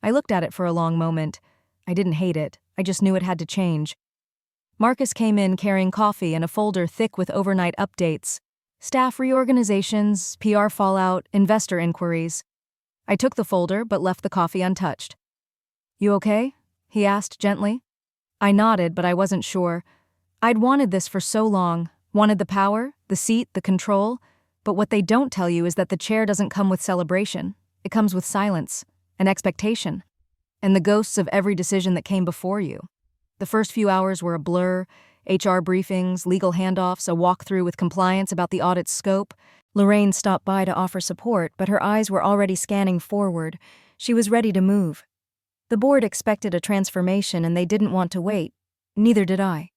I looked at it for a long moment. I didn't hate it. I just knew it had to change. Marcus came in carrying coffee and a folder thick with overnight updates. Staff reorganizations, PR fallout, investor inquiries. I took the folder but left the coffee untouched. "You okay?" he asked gently. I nodded, but I wasn't sure. I'd wanted this for so long, wanted the power, the seat, the control, but what they don't tell you is that the chair doesn't come with celebration. It comes with silence, and expectation, and the ghosts of every decision that came before you. The first few hours were a blur, HR briefings, legal handoffs, a walkthrough with compliance about the audit's scope. Lorraine stopped by to offer support, but her eyes were already scanning forward. She was ready to move. The board expected a transformation and they didn't want to wait. Neither did I.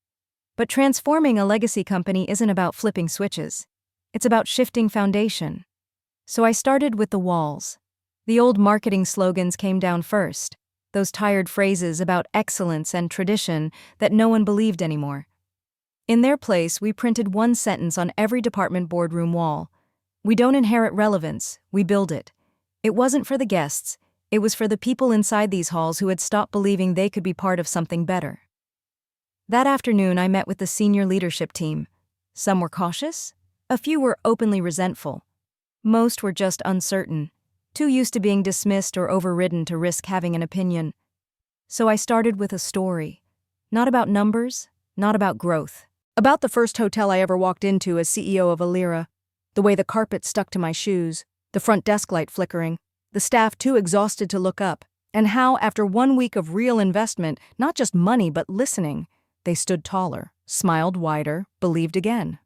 But transforming a legacy company isn't about flipping switches. It's about shifting foundation. So I started with the walls. The old marketing slogans came down first. Those tired phrases about excellence and tradition that no one believed anymore. In their place, we printed one sentence on every department boardroom wall. We don't inherit relevance, we build it. It wasn't for the guests, It was for the people inside these halls who had stopped believing they could be part of something better. That afternoon, I met with the senior leadership team. Some were cautious, a few were openly resentful. Most were just uncertain, too used to being dismissed or overridden to risk having an opinion. So I started with a story. Not about numbers, not about growth. About the first hotel I ever walked into as CEO of ALIRA. The way the carpet stuck to my shoes, the front desk light flickering, the staff too exhausted to look up, and how, after 1 week of real investment, not just money but listening, they stood taller, smiled wider, believed again.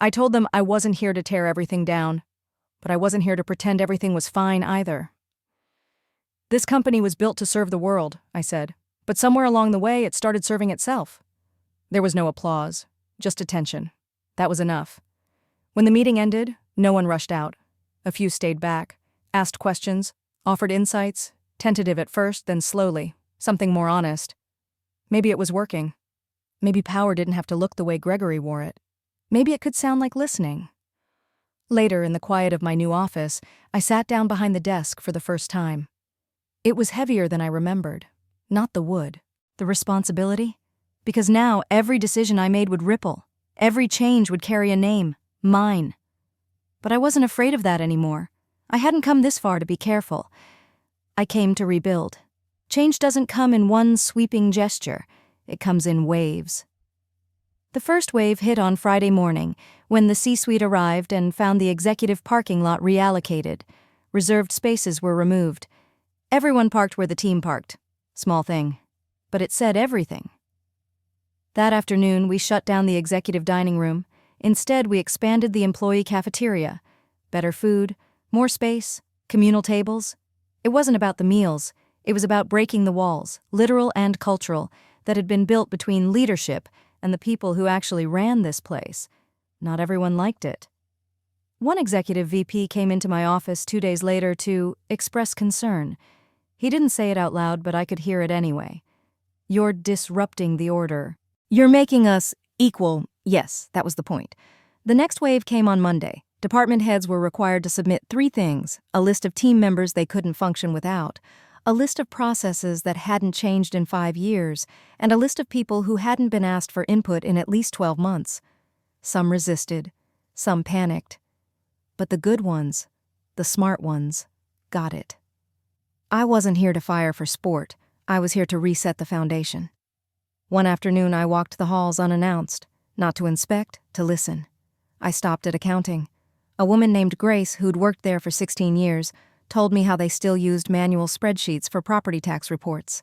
I told them I wasn't here to tear everything down, but I wasn't here to pretend everything was fine either. This company was built to serve the world, I said, but somewhere along the way it started serving itself. There was no applause, just attention. That was enough. When the meeting ended, no one rushed out. A few stayed back, asked questions, offered insights, tentative at first, then slowly, something more honest. Maybe it was working. Maybe power didn't have to look the way Gregory wore it. Maybe it could sound like listening. Later, in the quiet of my new office, I sat down behind the desk for the first time. It was heavier than I remembered. Not the wood, the responsibility. Because now every decision I made would ripple. Every change would carry a name, mine. But I wasn't afraid of that anymore. I hadn't come this far to be careful. I came to rebuild. Change doesn't come in one sweeping gesture. It comes in waves. The first wave hit on Friday morning, when the C-suite arrived and found the executive parking lot reallocated. Reserved spaces were removed. Everyone parked where the team parked. Small thing. But it said everything. That afternoon, we shut down the executive dining room. Instead, we expanded the employee cafeteria. Better food, more space, communal tables. It wasn't about the meals. It was about breaking the walls, literal and cultural, that had been built between leadership and the people who actually ran this place. Not everyone liked it. One executive VP came into my office 2 days later to express concern. He didn't say it out loud, but I could hear it anyway. "You're disrupting the order. You're making us equal." Yes, that was the point. The next wave came on Monday. Department heads were required to submit 3 things: a list of team members they couldn't function without, a list of processes that hadn't changed in 5 years, and a list of people who hadn't been asked for input in at least 12 months. Some resisted, some panicked. But the good ones, the smart ones, got it. I wasn't here to fire for sport. I was here to reset the foundation. One afternoon, I walked the halls unannounced, not to inspect, to listen. I stopped at accounting. A woman named Grace, who'd worked there for 16 years, told me how they still used manual spreadsheets for property tax reports.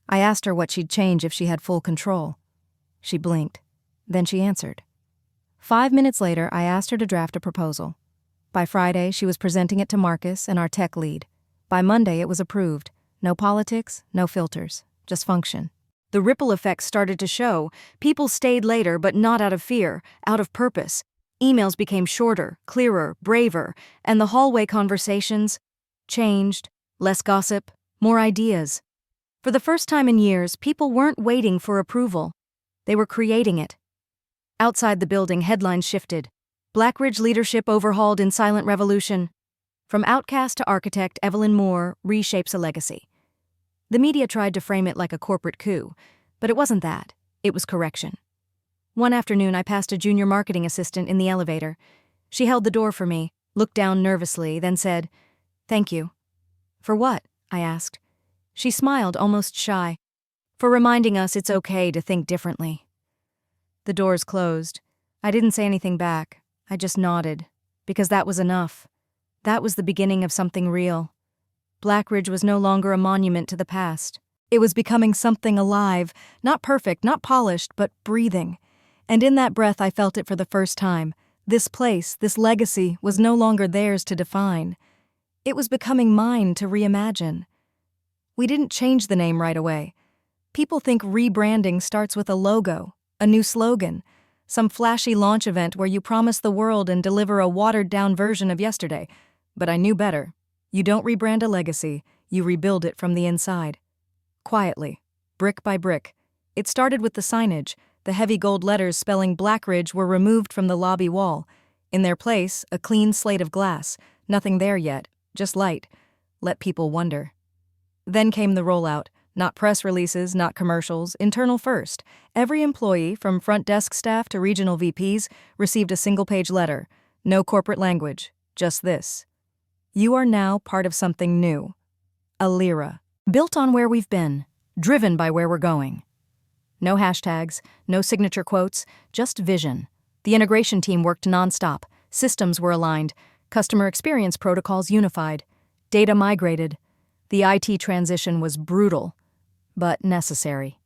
I asked her what she'd change if she had full control. She blinked. Then she answered. 5 minutes later, I asked her to draft a proposal. By Friday, she was presenting it to Marcus and our tech lead. By Monday, it was approved. No politics, no filters, just function. The ripple effects started to show. People stayed later, but not out of fear, out of purpose. Emails became shorter, clearer, braver, and the hallway conversations changed. Less gossip, more ideas. For the first time in years, people weren't waiting for approval. They were creating it. Outside the building, headlines shifted. Blackridge leadership overhauled in silent revolution. From outcast to architect, EVELYN Moore reshapes a legacy. The media tried to frame it like a corporate coup, but it wasn't that. It was correction. One afternoon, I passed a junior marketing assistant in the elevator. She held the door for me, looked down nervously, then said, "Thank you." "For what?" I asked. She smiled, almost shy. "For reminding us it's okay to think differently." The doors closed. I didn't say anything back. I just nodded, because that was enough. That was the beginning of something real. Blackridge was no longer a monument to the past. It was becoming something alive, not perfect, not polished, but breathing. And in that breath, I felt it for the first time. This place, this legacy, was no longer theirs to define. It was becoming mine to reimagine. We didn't change the name right away. People think rebranding starts with a logo, a new slogan, some flashy launch event where you promise the world and deliver a watered-down version of yesterday. But I knew better. You don't rebrand a legacy, you rebuild it from the inside. Quietly, brick by brick. It started with the signage. The heavy gold letters spelling Blackridge were removed from the lobby wall. In their place, a clean slate of glass. Nothing there yet, just light. Let people wonder. Then came the rollout. Not press releases, not commercials, internal first. Every employee, from front desk staff to regional VPs, received a single-page letter. No corporate language, just this. You are now part of something new. ALIRA. Built on where we've been, driven by where we're going. No hashtags, no signature quotes, just vision. The integration team worked nonstop. Systems were aligned. Customer experience protocols unified. Data migrated. The IT transition was brutal, but necessary.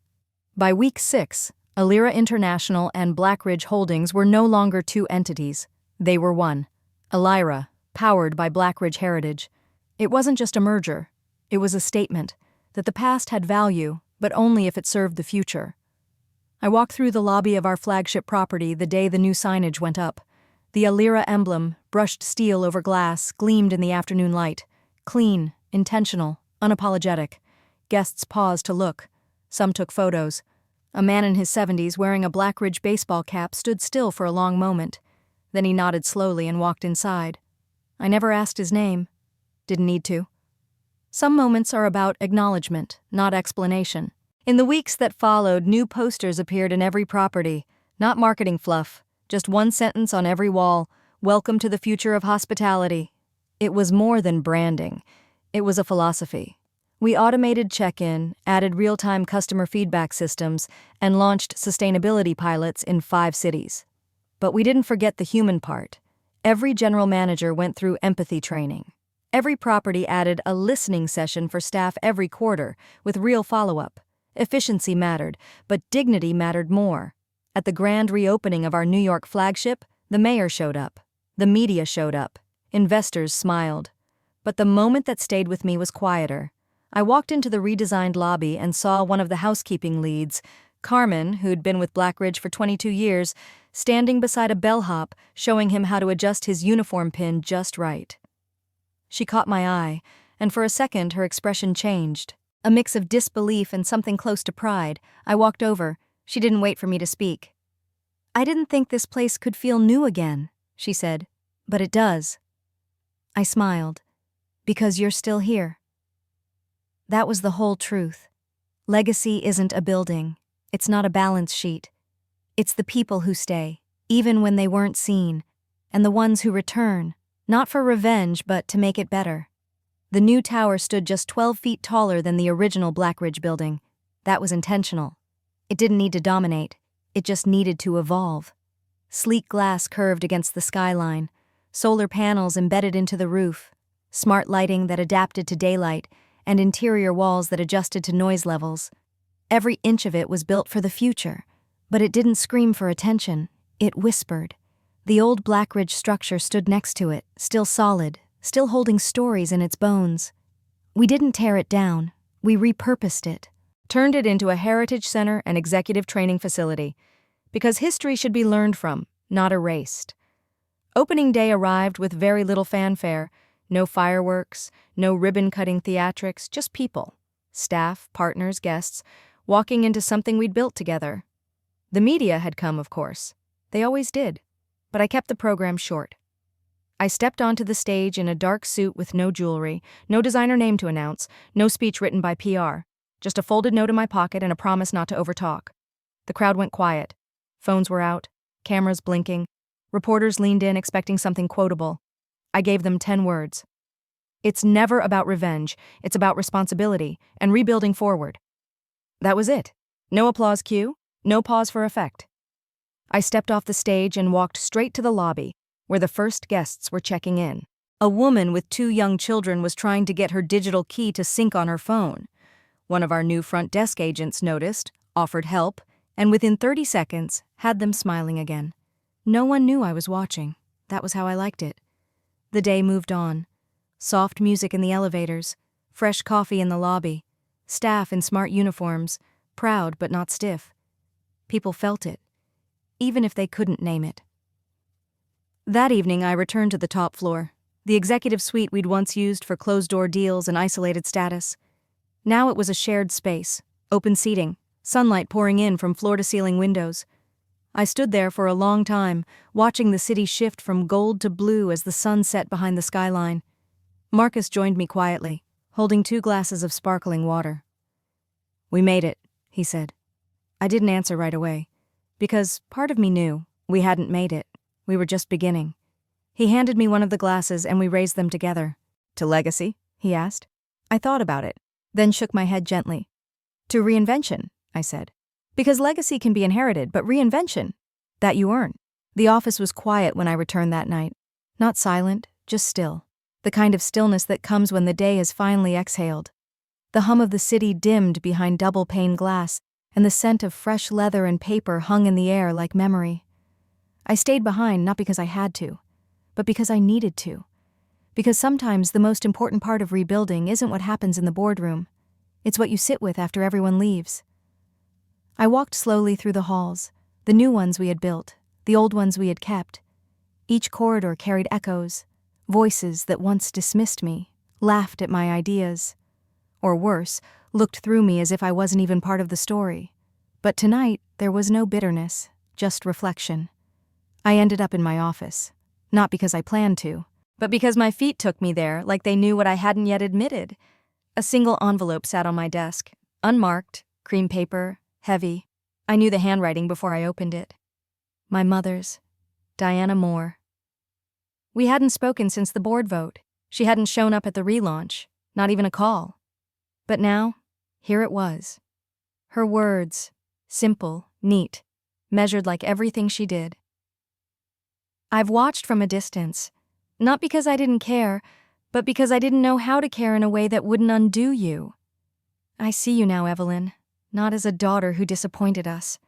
By week 6, ALIRA International and Blackridge Holdings were no longer two entities. They were one. ALIRA, powered by Blackridge heritage. It wasn't just a merger. It was a statement that the past had value, but only if it served the future. I walked through the lobby of our flagship property the day the new signage went up. The ALIRA emblem, brushed steel over glass, gleamed in the afternoon light. Clean, intentional, unapologetic. Guests paused to look. Some took photos. A man in his 70s wearing a Blackridge baseball cap stood still for a long moment. Then he nodded slowly and walked inside. I never asked his name. Didn't need to. Some moments are about acknowledgement, not explanation. In the weeks that followed, new posters appeared in every property. Not marketing fluff, just one sentence on every wall. Welcome to the future of hospitality. It was more than branding. It was a philosophy. We automated check-in, added real-time customer feedback systems, and launched sustainability pilots in 5 cities. But we didn't forget the human part. Every general manager went through empathy training. Every property added a listening session for staff every quarter, with real follow-up. Efficiency mattered, but dignity mattered more. At the grand reopening of our New York flagship, the mayor showed up. The media showed up. Investors smiled. But the moment that stayed with me was quieter. I walked into the redesigned lobby and saw one of the housekeeping leads, Carmen, who'd been with Blackridge for 22 years, standing beside a bellhop, showing him how to adjust his uniform pin just right. She caught my eye, and for a second her expression changed. A mix of disbelief and something close to pride. I walked over. She didn't wait for me to speak. I didn't think this place could feel new again, she said, but it does. I smiled. Because you're still here. That was the whole truth. Legacy isn't a building. It's not a balance sheet. It's the people who stay, even when they weren't seen, and the ones who return, not for revenge but to make it better. The new tower stood just 12 feet taller than the original Blackridge building. That was intentional. It didn't need to dominate. It just needed to evolve. Sleek glass curved against the skyline, solar panels embedded into the roof, smart lighting that adapted to daylight, and interior walls that adjusted to noise levels. Every inch of it was built for the future, but it didn't scream for attention. It whispered. The old Blackridge structure stood next to it, still solid, still holding stories in its bones. We didn't tear it down. We repurposed it, turned it into a heritage center and executive training facility, because history should be learned from, not erased. Opening day arrived with very little fanfare. No fireworks, no ribbon-cutting theatrics, just people, staff, partners, guests, walking into something we'd built together. The media had come, of course. They always did. But I kept the program short. I stepped onto the stage in a dark suit with no jewelry, no designer name to announce, no speech written by PR, just a folded note in my pocket and a promise not to overtalk. The crowd went quiet. Phones were out, cameras blinking. Reporters leaned in expecting something quotable. I gave them 10 words. It's never about revenge, it's about responsibility and rebuilding forward. That was it. No applause cue, no pause for effect. I stepped off the stage and walked straight to the lobby, where the first guests were checking in. A woman with 2 young children was trying to get her digital key to sync on her phone. One of our new front desk agents noticed, offered help, and within 30 seconds, had them smiling again. No one knew I was watching. That was how I liked it. The day moved on. Soft music in the elevators, fresh coffee in the lobby, staff in smart uniforms, proud but not stiff. People felt it, even if they couldn't name it. That evening, I returned to the top floor, the executive suite we'd once used for closed-door deals and isolated status. Now it was a shared space, open seating, sunlight pouring in from floor-to-ceiling windows. I stood there for a long time, watching the city shift from gold to blue as the sun set behind the skyline. Marcus joined me quietly, holding 2 glasses of sparkling water. "We made it," he said. I didn't answer right away, because part of me knew we hadn't made it. We were just beginning. He handed me one of the glasses and we raised them together. "To legacy?" he asked. I thought about it, then shook my head gently. "To reinvention," I said. "Because legacy can be inherited, but reinvention, that you earn." The office was quiet when I returned that night. Not silent, just still. The kind of stillness that comes when the day has finally exhaled. The hum of the city dimmed behind double-pane glass, and the scent of fresh leather and paper hung in the air like memory. I stayed behind not because I had to, but because I needed to. Because sometimes the most important part of rebuilding isn't what happens in the boardroom. It's what you sit with after everyone leaves. I walked slowly through the halls, the new ones we had built, the old ones we had kept. Each corridor carried echoes, voices that once dismissed me, laughed at my ideas, or worse, looked through me as if I wasn't even part of the story. But tonight, there was no bitterness, just reflection. I ended up in my office, not because I planned to, but because my feet took me there like they knew what I hadn't yet admitted. A single envelope sat on my desk, unmarked, cream paper, heavy. I knew the handwriting before I opened it. My mother's, Diana Moore. We hadn't spoken since the board vote. She hadn't shown up at the relaunch, not even a call. But now, here it was. Her words, simple, neat, measured like everything she did. I've watched from a distance, not because I didn't care, but because I didn't know how to care in a way that wouldn't undo you. I see you now, Evelyn, not as a daughter who disappointed us,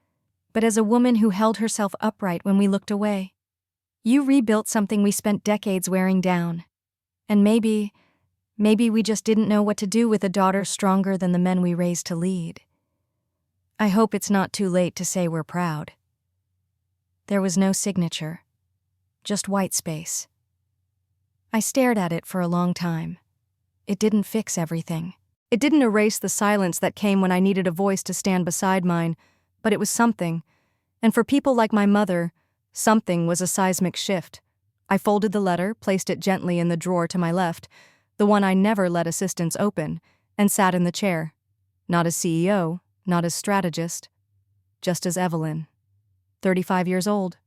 but as a woman who held herself upright when we looked away. You rebuilt something we spent decades wearing down. And maybe we just didn't know what to do with a daughter stronger than the men we raised to lead. I hope it's not too late to say we're proud. There was no signature, just white space. I stared at it for a long time. It didn't fix everything. It didn't erase the silence that came when I needed a voice to stand beside mine, but it was something. And for people like my mother, something was a seismic shift. I folded the letter, placed it gently in the drawer to my left, the one I never let assistants open, and sat in the chair. Not as CEO, not as strategist, just as Evelyn. 35 years old,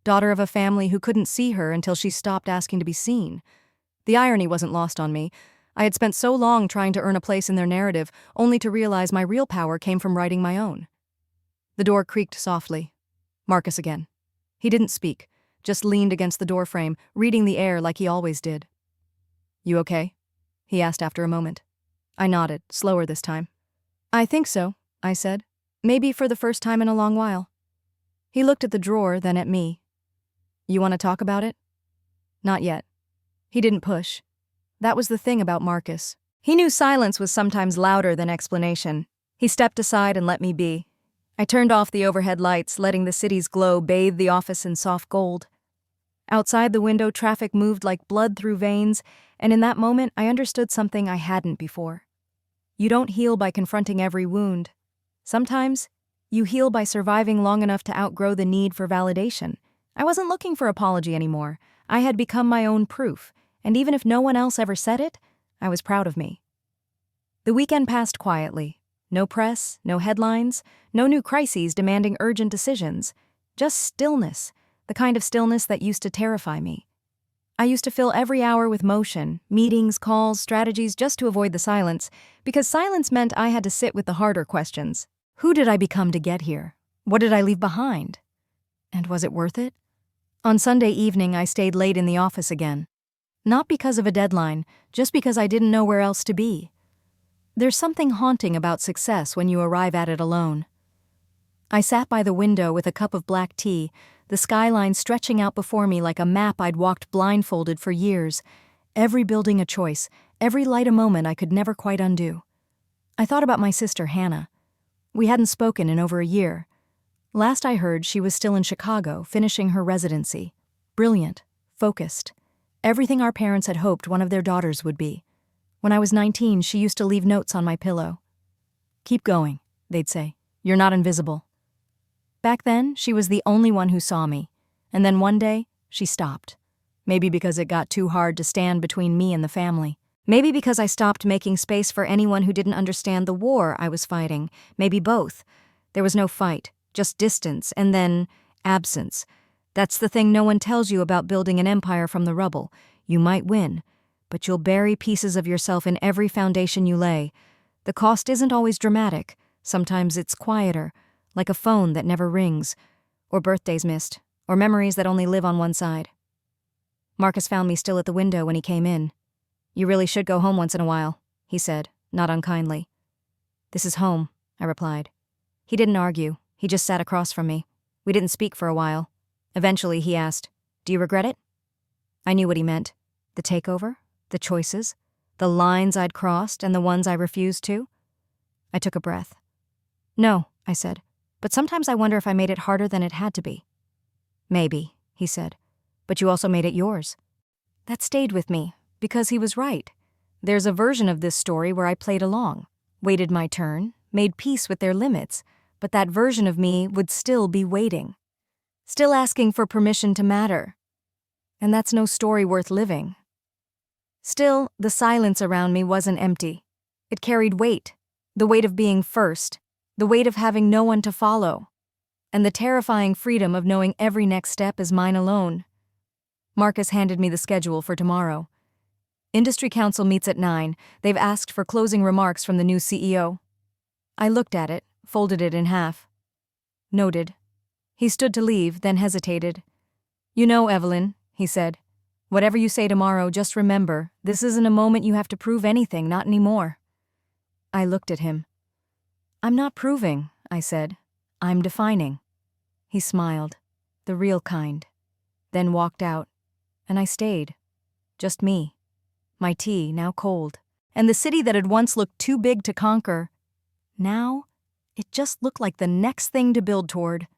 daughter of a family who couldn't see her until she stopped asking to be seen. The irony wasn't lost on me. I had spent so long trying to earn a place in their narrative, only to realize my real power came from writing my own. The door creaked softly. Marcus again. He didn't speak, just leaned against the doorframe, reading the air like he always did. "You okay?" he asked after a moment. I nodded, slower this time. "I think so," I said. "Maybe for the first time in a long while." He looked at the drawer, then at me. "You want to talk about it?" "Not yet." He didn't push. That was the thing about Marcus. He knew silence was sometimes louder than explanation. He stepped aside and let me be. I turned off the overhead lights, letting the city's glow bathe the office in soft gold. Outside the window, traffic moved like blood through veins, and in that moment, I understood something I hadn't before. You don't heal by confronting every wound. Sometimes, you heal by surviving long enough to outgrow the need for validation. I wasn't looking for apology anymore. I had become my own proof, and even if no one else ever said it, I was proud of me. The weekend passed quietly. No press, no headlines, no new crises demanding urgent decisions. Just stillness, the kind of stillness that used to terrify me. I used to fill every hour with motion, meetings, calls, strategies, just to avoid the silence, because silence meant I had to sit with the harder questions. Who did I become to get here? What did I leave behind? And was it worth it? On Sunday evening, I stayed late in the office again. Not because of a deadline, just because I didn't know where else to be. There's something haunting about success when you arrive at it alone. I sat by the window with a cup of black tea, the skyline stretching out before me like a map I'd walked blindfolded for years, every building a choice, every light a moment I could never quite undo. I thought about my sister Hannah. We hadn't spoken in over a year. Last I heard, she was still in Chicago, finishing her residency. Brilliant, focused, everything our parents had hoped one of their daughters would be. When I was 19, she used to leave notes on my pillow. "Keep going," they'd say. "You're not invisible." Back then, she was the only one who saw me. And then one day, she stopped. Maybe because it got too hard to stand between me and the family. Maybe because I stopped making space for anyone who didn't understand the war I was fighting. Maybe both. There was no fight, just distance, and then absence. That's the thing no one tells you about building an empire from the rubble. You might win, but you'll bury pieces of yourself in every foundation you lay. The cost isn't always dramatic. Sometimes it's quieter, like a phone that never rings, or birthdays missed, or memories that only live on one side. Marcus found me still at the window when he came in. "You really should go home once in a while," he said, not unkindly. "This is home," I replied. He didn't argue. He just sat across from me. We didn't speak for a while. Eventually, he asked, "Do you regret it?" I knew what he meant. The takeover, the choices, the lines I'd crossed and the ones I refused to. I took a breath. "No," I said, "but sometimes I wonder if I made it harder than it had to be." "Maybe," he said, "but you also made it yours." That stayed with me, because he was right. There's a version of this story where I played along, waited my turn, made peace with their limits, but that version of me would still be waiting, still asking for permission to matter. And that's no story worth living. Still, the silence around me wasn't empty. It carried weight, the weight of being first, the weight of having no one to follow, and the terrifying freedom of knowing every next step is mine alone. Marcus handed me the schedule for tomorrow. Industry Council meets at 9. They've asked for closing remarks from the new CEO. I looked at it, folded it in half. Noted. He stood to leave, then hesitated. "You know, Evelyn," he said, "whatever you say tomorrow, just remember, this isn't a moment you have to prove anything, not anymore." I looked at him. "I'm not proving," I said. "I'm defining." He smiled, the real kind, then walked out, and I stayed. Just me. My tea, now cold, and the city that had once looked too big to conquer. Now, it just looked like the next thing to build toward.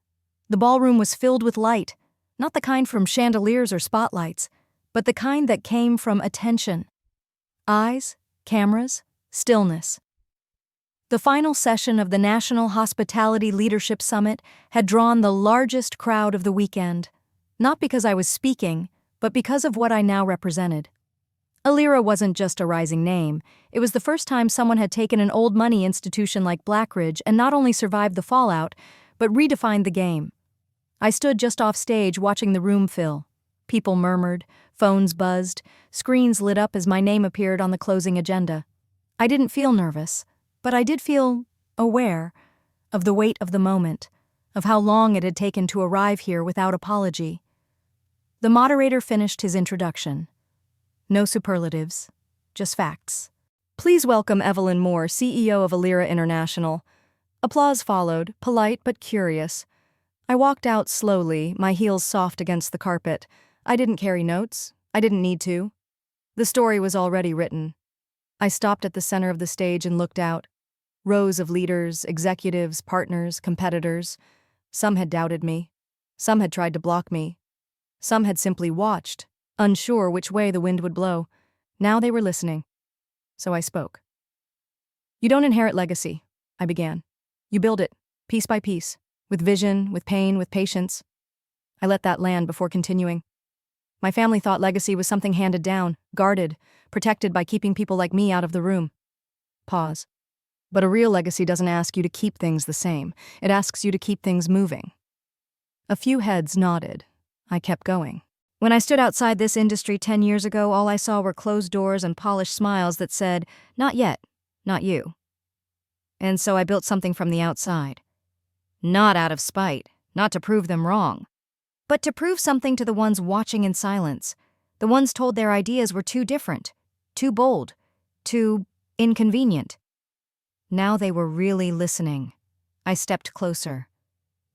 The ballroom was filled with light, not the kind from chandeliers or spotlights, but the kind that came from attention. Eyes, cameras, stillness. The final session of the National Hospitality Leadership Summit had drawn the largest crowd of the weekend, not because I was speaking, but because of what I now represented. ALIRA wasn't just a rising name. It was the first time someone had taken an old money institution like Blackridge and not only survived the fallout, but redefined the game. I stood just off stage watching the room fill. People murmured, phones buzzed, screens lit up as my name appeared on the closing agenda. I didn't feel nervous, but I did feel aware of the weight of the moment, of how long it had taken to arrive here without apology. The moderator finished his introduction. No superlatives, just facts. "Please welcome Evelyn Moore, CEO of ALIRA International." Applause followed, polite but curious. I walked out slowly, my heels soft against the carpet. I didn't carry notes. I didn't need to. The story was already written. I stopped at the center of the stage and looked out. Rows of leaders, executives, partners, competitors. Some had doubted me. Some had tried to block me. Some had simply watched, unsure which way the wind would blow. Now they were listening. So I spoke. "You don't inherit legacy," I began. "You build it, piece by piece, with vision, with pain, with patience." I let that land before continuing. "My family thought legacy was something handed down, guarded, protected by keeping people like me out of the room." Pause. "But a real legacy doesn't ask you to keep things the same. It asks you to keep things moving." A few heads nodded. I kept going. When I stood outside this industry 10 years ago, all I saw were closed doors and polished smiles that said, "Not yet, not you." And so I built something from the outside. Not out of spite, not to prove them wrong, but to prove something to the ones watching in silence, the ones told their ideas were too different, too bold, too inconvenient. Now they were really listening. I stepped closer.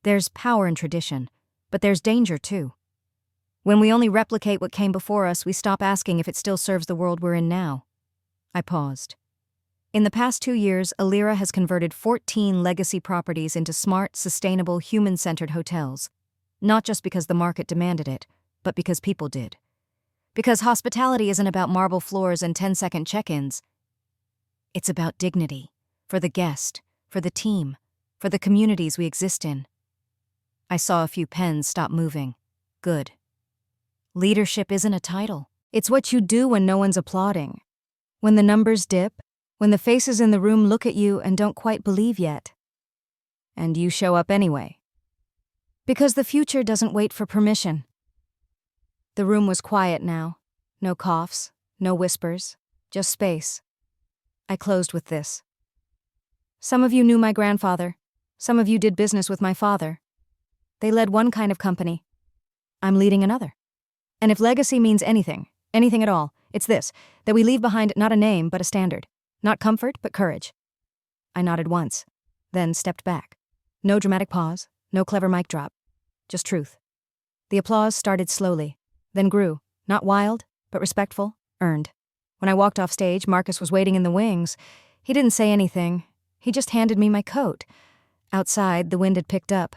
There's power in tradition, but there's danger too. When we only replicate what came before us, we stop asking if it still serves the world we're in now. I paused. In the past 2 years, ALIRA has converted 14 legacy properties into smart, sustainable, human-centered hotels. Not just because the market demanded it, but because people did. Because hospitality isn't about marble floors and 10-second check-ins. It's about dignity, for the guest, for the team, for the communities we exist in. I saw a few pens stop moving. Good. Leadership isn't a title. It's what you do when no one's applauding. When the numbers dip, when the faces in the room look at you and don't quite believe yet. And you show up anyway. Because the future doesn't wait for permission. The room was quiet now. No coughs, no whispers, just space. I closed with this. Some of you knew my grandfather. Some of you did business with my father. They led one kind of company. I'm leading another. And if legacy means anything at all, it's this, that we leave behind not a name, but a standard. Not comfort, but courage. I nodded once, then stepped back. No dramatic pause, no clever mic drop. Just truth. The applause started slowly, then grew, not wild, but respectful, earned. When I walked off stage, Marcus was waiting in the wings. He didn't say anything. He just handed me my coat. Outside, the wind had picked up.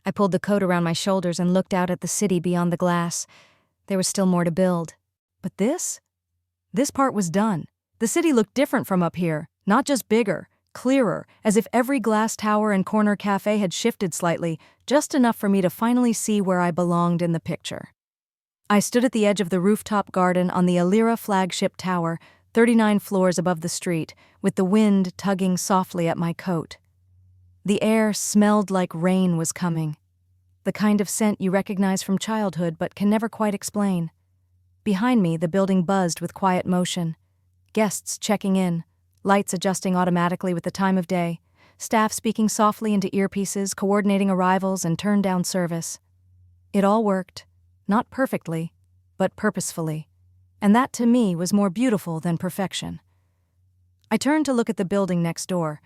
I pulled the coat around my shoulders and looked out at the city beyond the glass. There was still more to build. But this part was done. The city looked different from up here, not just bigger, clearer, as if every glass tower and corner cafe had shifted slightly, just enough for me to finally see where I belonged in the picture. I stood at the edge of the rooftop garden on the ALIRA flagship tower, 39 floors above the street, with the wind tugging softly at my coat. The air smelled like rain was coming, the kind of scent you recognize from childhood but can never quite explain. Behind me, the building buzzed with quiet motion. Guests checking in, lights adjusting automatically with the time of day, staff speaking softly into earpieces, coordinating arrivals and turned-down service. It all worked, not perfectly, but purposefully, and that to me was more beautiful than perfection. I turned to look at the building next door,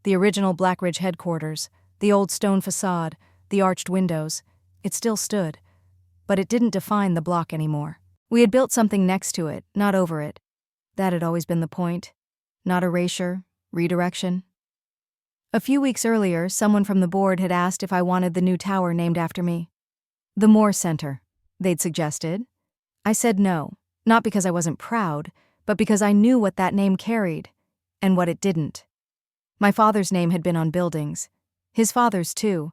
the original Blackridge headquarters, the old stone facade, the arched windows. It still stood, but it didn't define the block anymore. We had built something next to it, not over it. That had always been the point. Not erasure, redirection. A few weeks earlier, someone from the board had asked if I wanted the new tower named after me. The Moore Center, they'd suggested. I said no, not because I wasn't proud, but because I knew what that name carried, and what it didn't. My father's name had been on buildings. His father's too.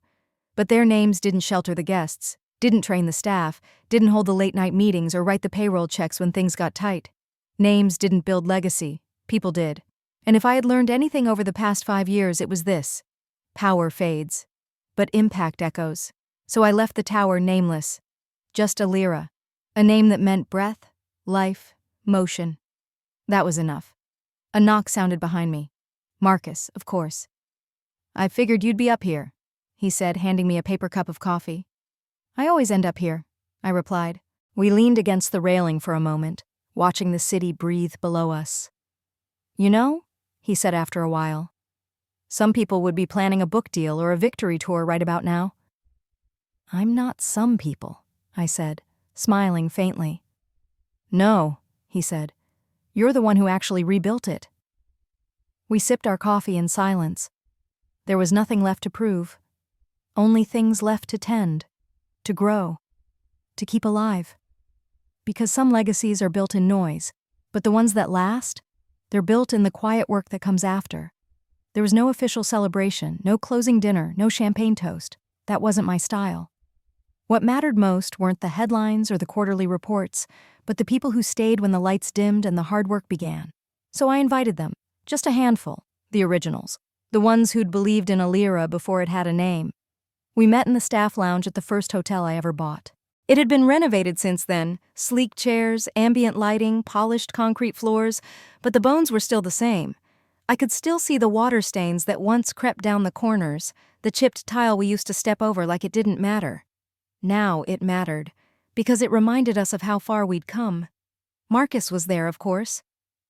But their names didn't shelter the guests, didn't train the staff, didn't hold the late-night meetings or write the payroll checks when things got tight. Names didn't build legacy. People did. And if I had learned anything over the past 5 years, it was this. Power fades, but impact echoes. So I left the tower nameless. Just ALIRA, a name that meant breath, life, motion. That was enough. A knock sounded behind me. Marcus, of course. "I figured you'd be up here," he said, handing me a paper cup of coffee. "I always end up here," I replied. We leaned against the railing for a moment, watching the city breathe below us. "You know," he said after a while, "some people would be planning a book deal or a victory tour right about now." "I'm not some people," I said, smiling faintly. "No," he said, "you're the one who actually rebuilt it." We sipped our coffee in silence. There was nothing left to prove. Only things left to tend, to grow, to keep alive. Because some legacies are built in noise, but the ones that last, they're built in the quiet work that comes after. There was no official celebration, no closing dinner, no champagne toast. That wasn't my style. What mattered most weren't the headlines or the quarterly reports, but the people who stayed when the lights dimmed and the hard work began. So I invited them, just a handful, the originals, the ones who'd believed in ALIRA before it had a name. We met in the staff lounge at the first hotel I ever bought. It had been renovated since then, sleek chairs, ambient lighting, polished concrete floors, but the bones were still the same. I could still see the water stains that once crept down the corners, the chipped tile we used to step over like it didn't matter. Now it mattered, because it reminded us of how far we'd come. Marcus was there, of course.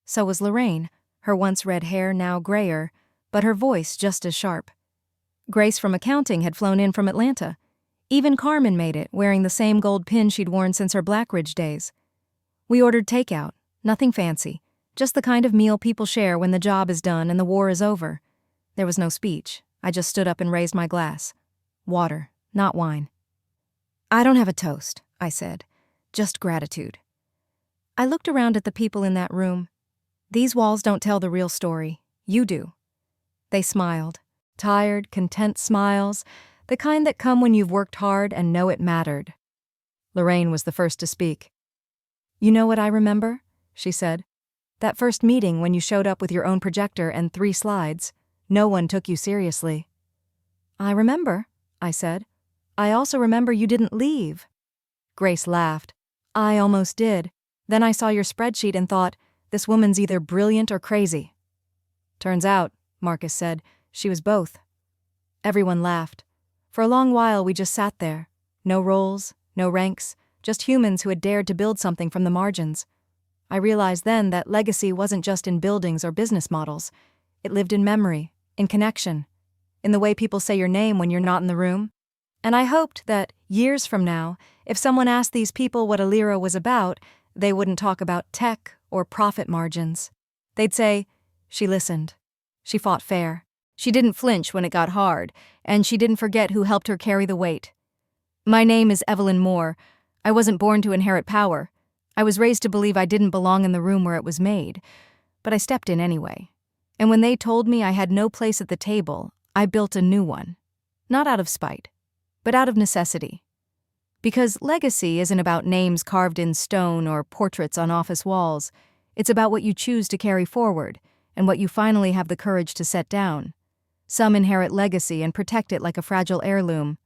So was Lorraine, her once red hair now grayer, but her voice just as sharp. Grace from accounting had flown in from Atlanta. Even Carmen made it, wearing the same gold pin she'd worn since her Blackridge days. We ordered takeout, nothing fancy, just the kind of meal people share when the job is done and the war is over. There was no speech. I just stood up and raised my glass. Water, not wine. "I don't have a toast," I said. "Just gratitude." I looked around at the people in that room. "These walls don't tell the real story. You do." They smiled. Tired, content smiles, the kind that come when you've worked hard and know it mattered. Lorraine was the first to speak. "You know what I remember?" she said. That first meeting when you showed up with your own projector and 3 slides. No one took you seriously. I remember, I said. I also remember you didn't leave. Grace laughed. I almost did. Then I saw your spreadsheet and thought, this woman's either brilliant or crazy. Turns out, Marcus said, she was both. Everyone laughed. For a long while we just sat there. No roles, no ranks, just humans who had dared to build something from the margins. I realized then that legacy wasn't just in buildings or business models. It lived in memory, in connection, in the way people say your name when you're not in the room. And I hoped that, years from now, if someone asked these people what ALIRA was about, they wouldn't talk about tech or profit margins. They'd say, she listened. She fought fair. She didn't flinch when it got hard, and she didn't forget who helped her carry the weight. My name is EVELYN Moore. I wasn't born to inherit power. I was raised to believe I didn't belong in the room where it was made, but I stepped in anyway. And when they told me I had no place at the table, I built a new one. Not out of spite, but out of necessity. Because legacy isn't about names carved in stone or portraits on office walls. It's about what you choose to carry forward and what you finally have the courage to set down. Some inherit legacy and protect it like a fragile heirloom.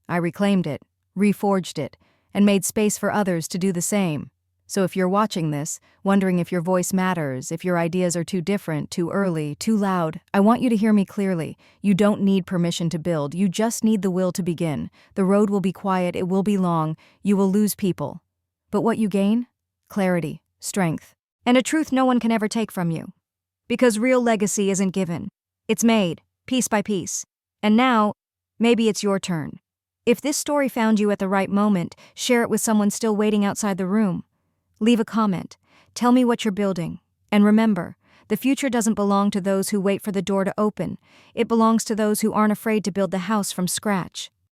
I reclaimed it, reforged it, and made space for others to do the same. So if you're watching this, wondering if your voice matters, if your ideas are too different, too early, too loud, I want you to hear me clearly. You don't need permission to build, you just need the will to begin. The road will be quiet, it will be long, you will lose people. But what you gain? Clarity, strength, and a truth no one can ever take from you. Because real legacy isn't given. It's made, piece by piece. And now, maybe it's your turn. If this story found you at the right moment, share it with someone still waiting outside the room. Leave a comment. Tell me what you're building. And remember, the future doesn't belong to those who wait for the door to open. It belongs to those who aren't afraid to build the house from scratch.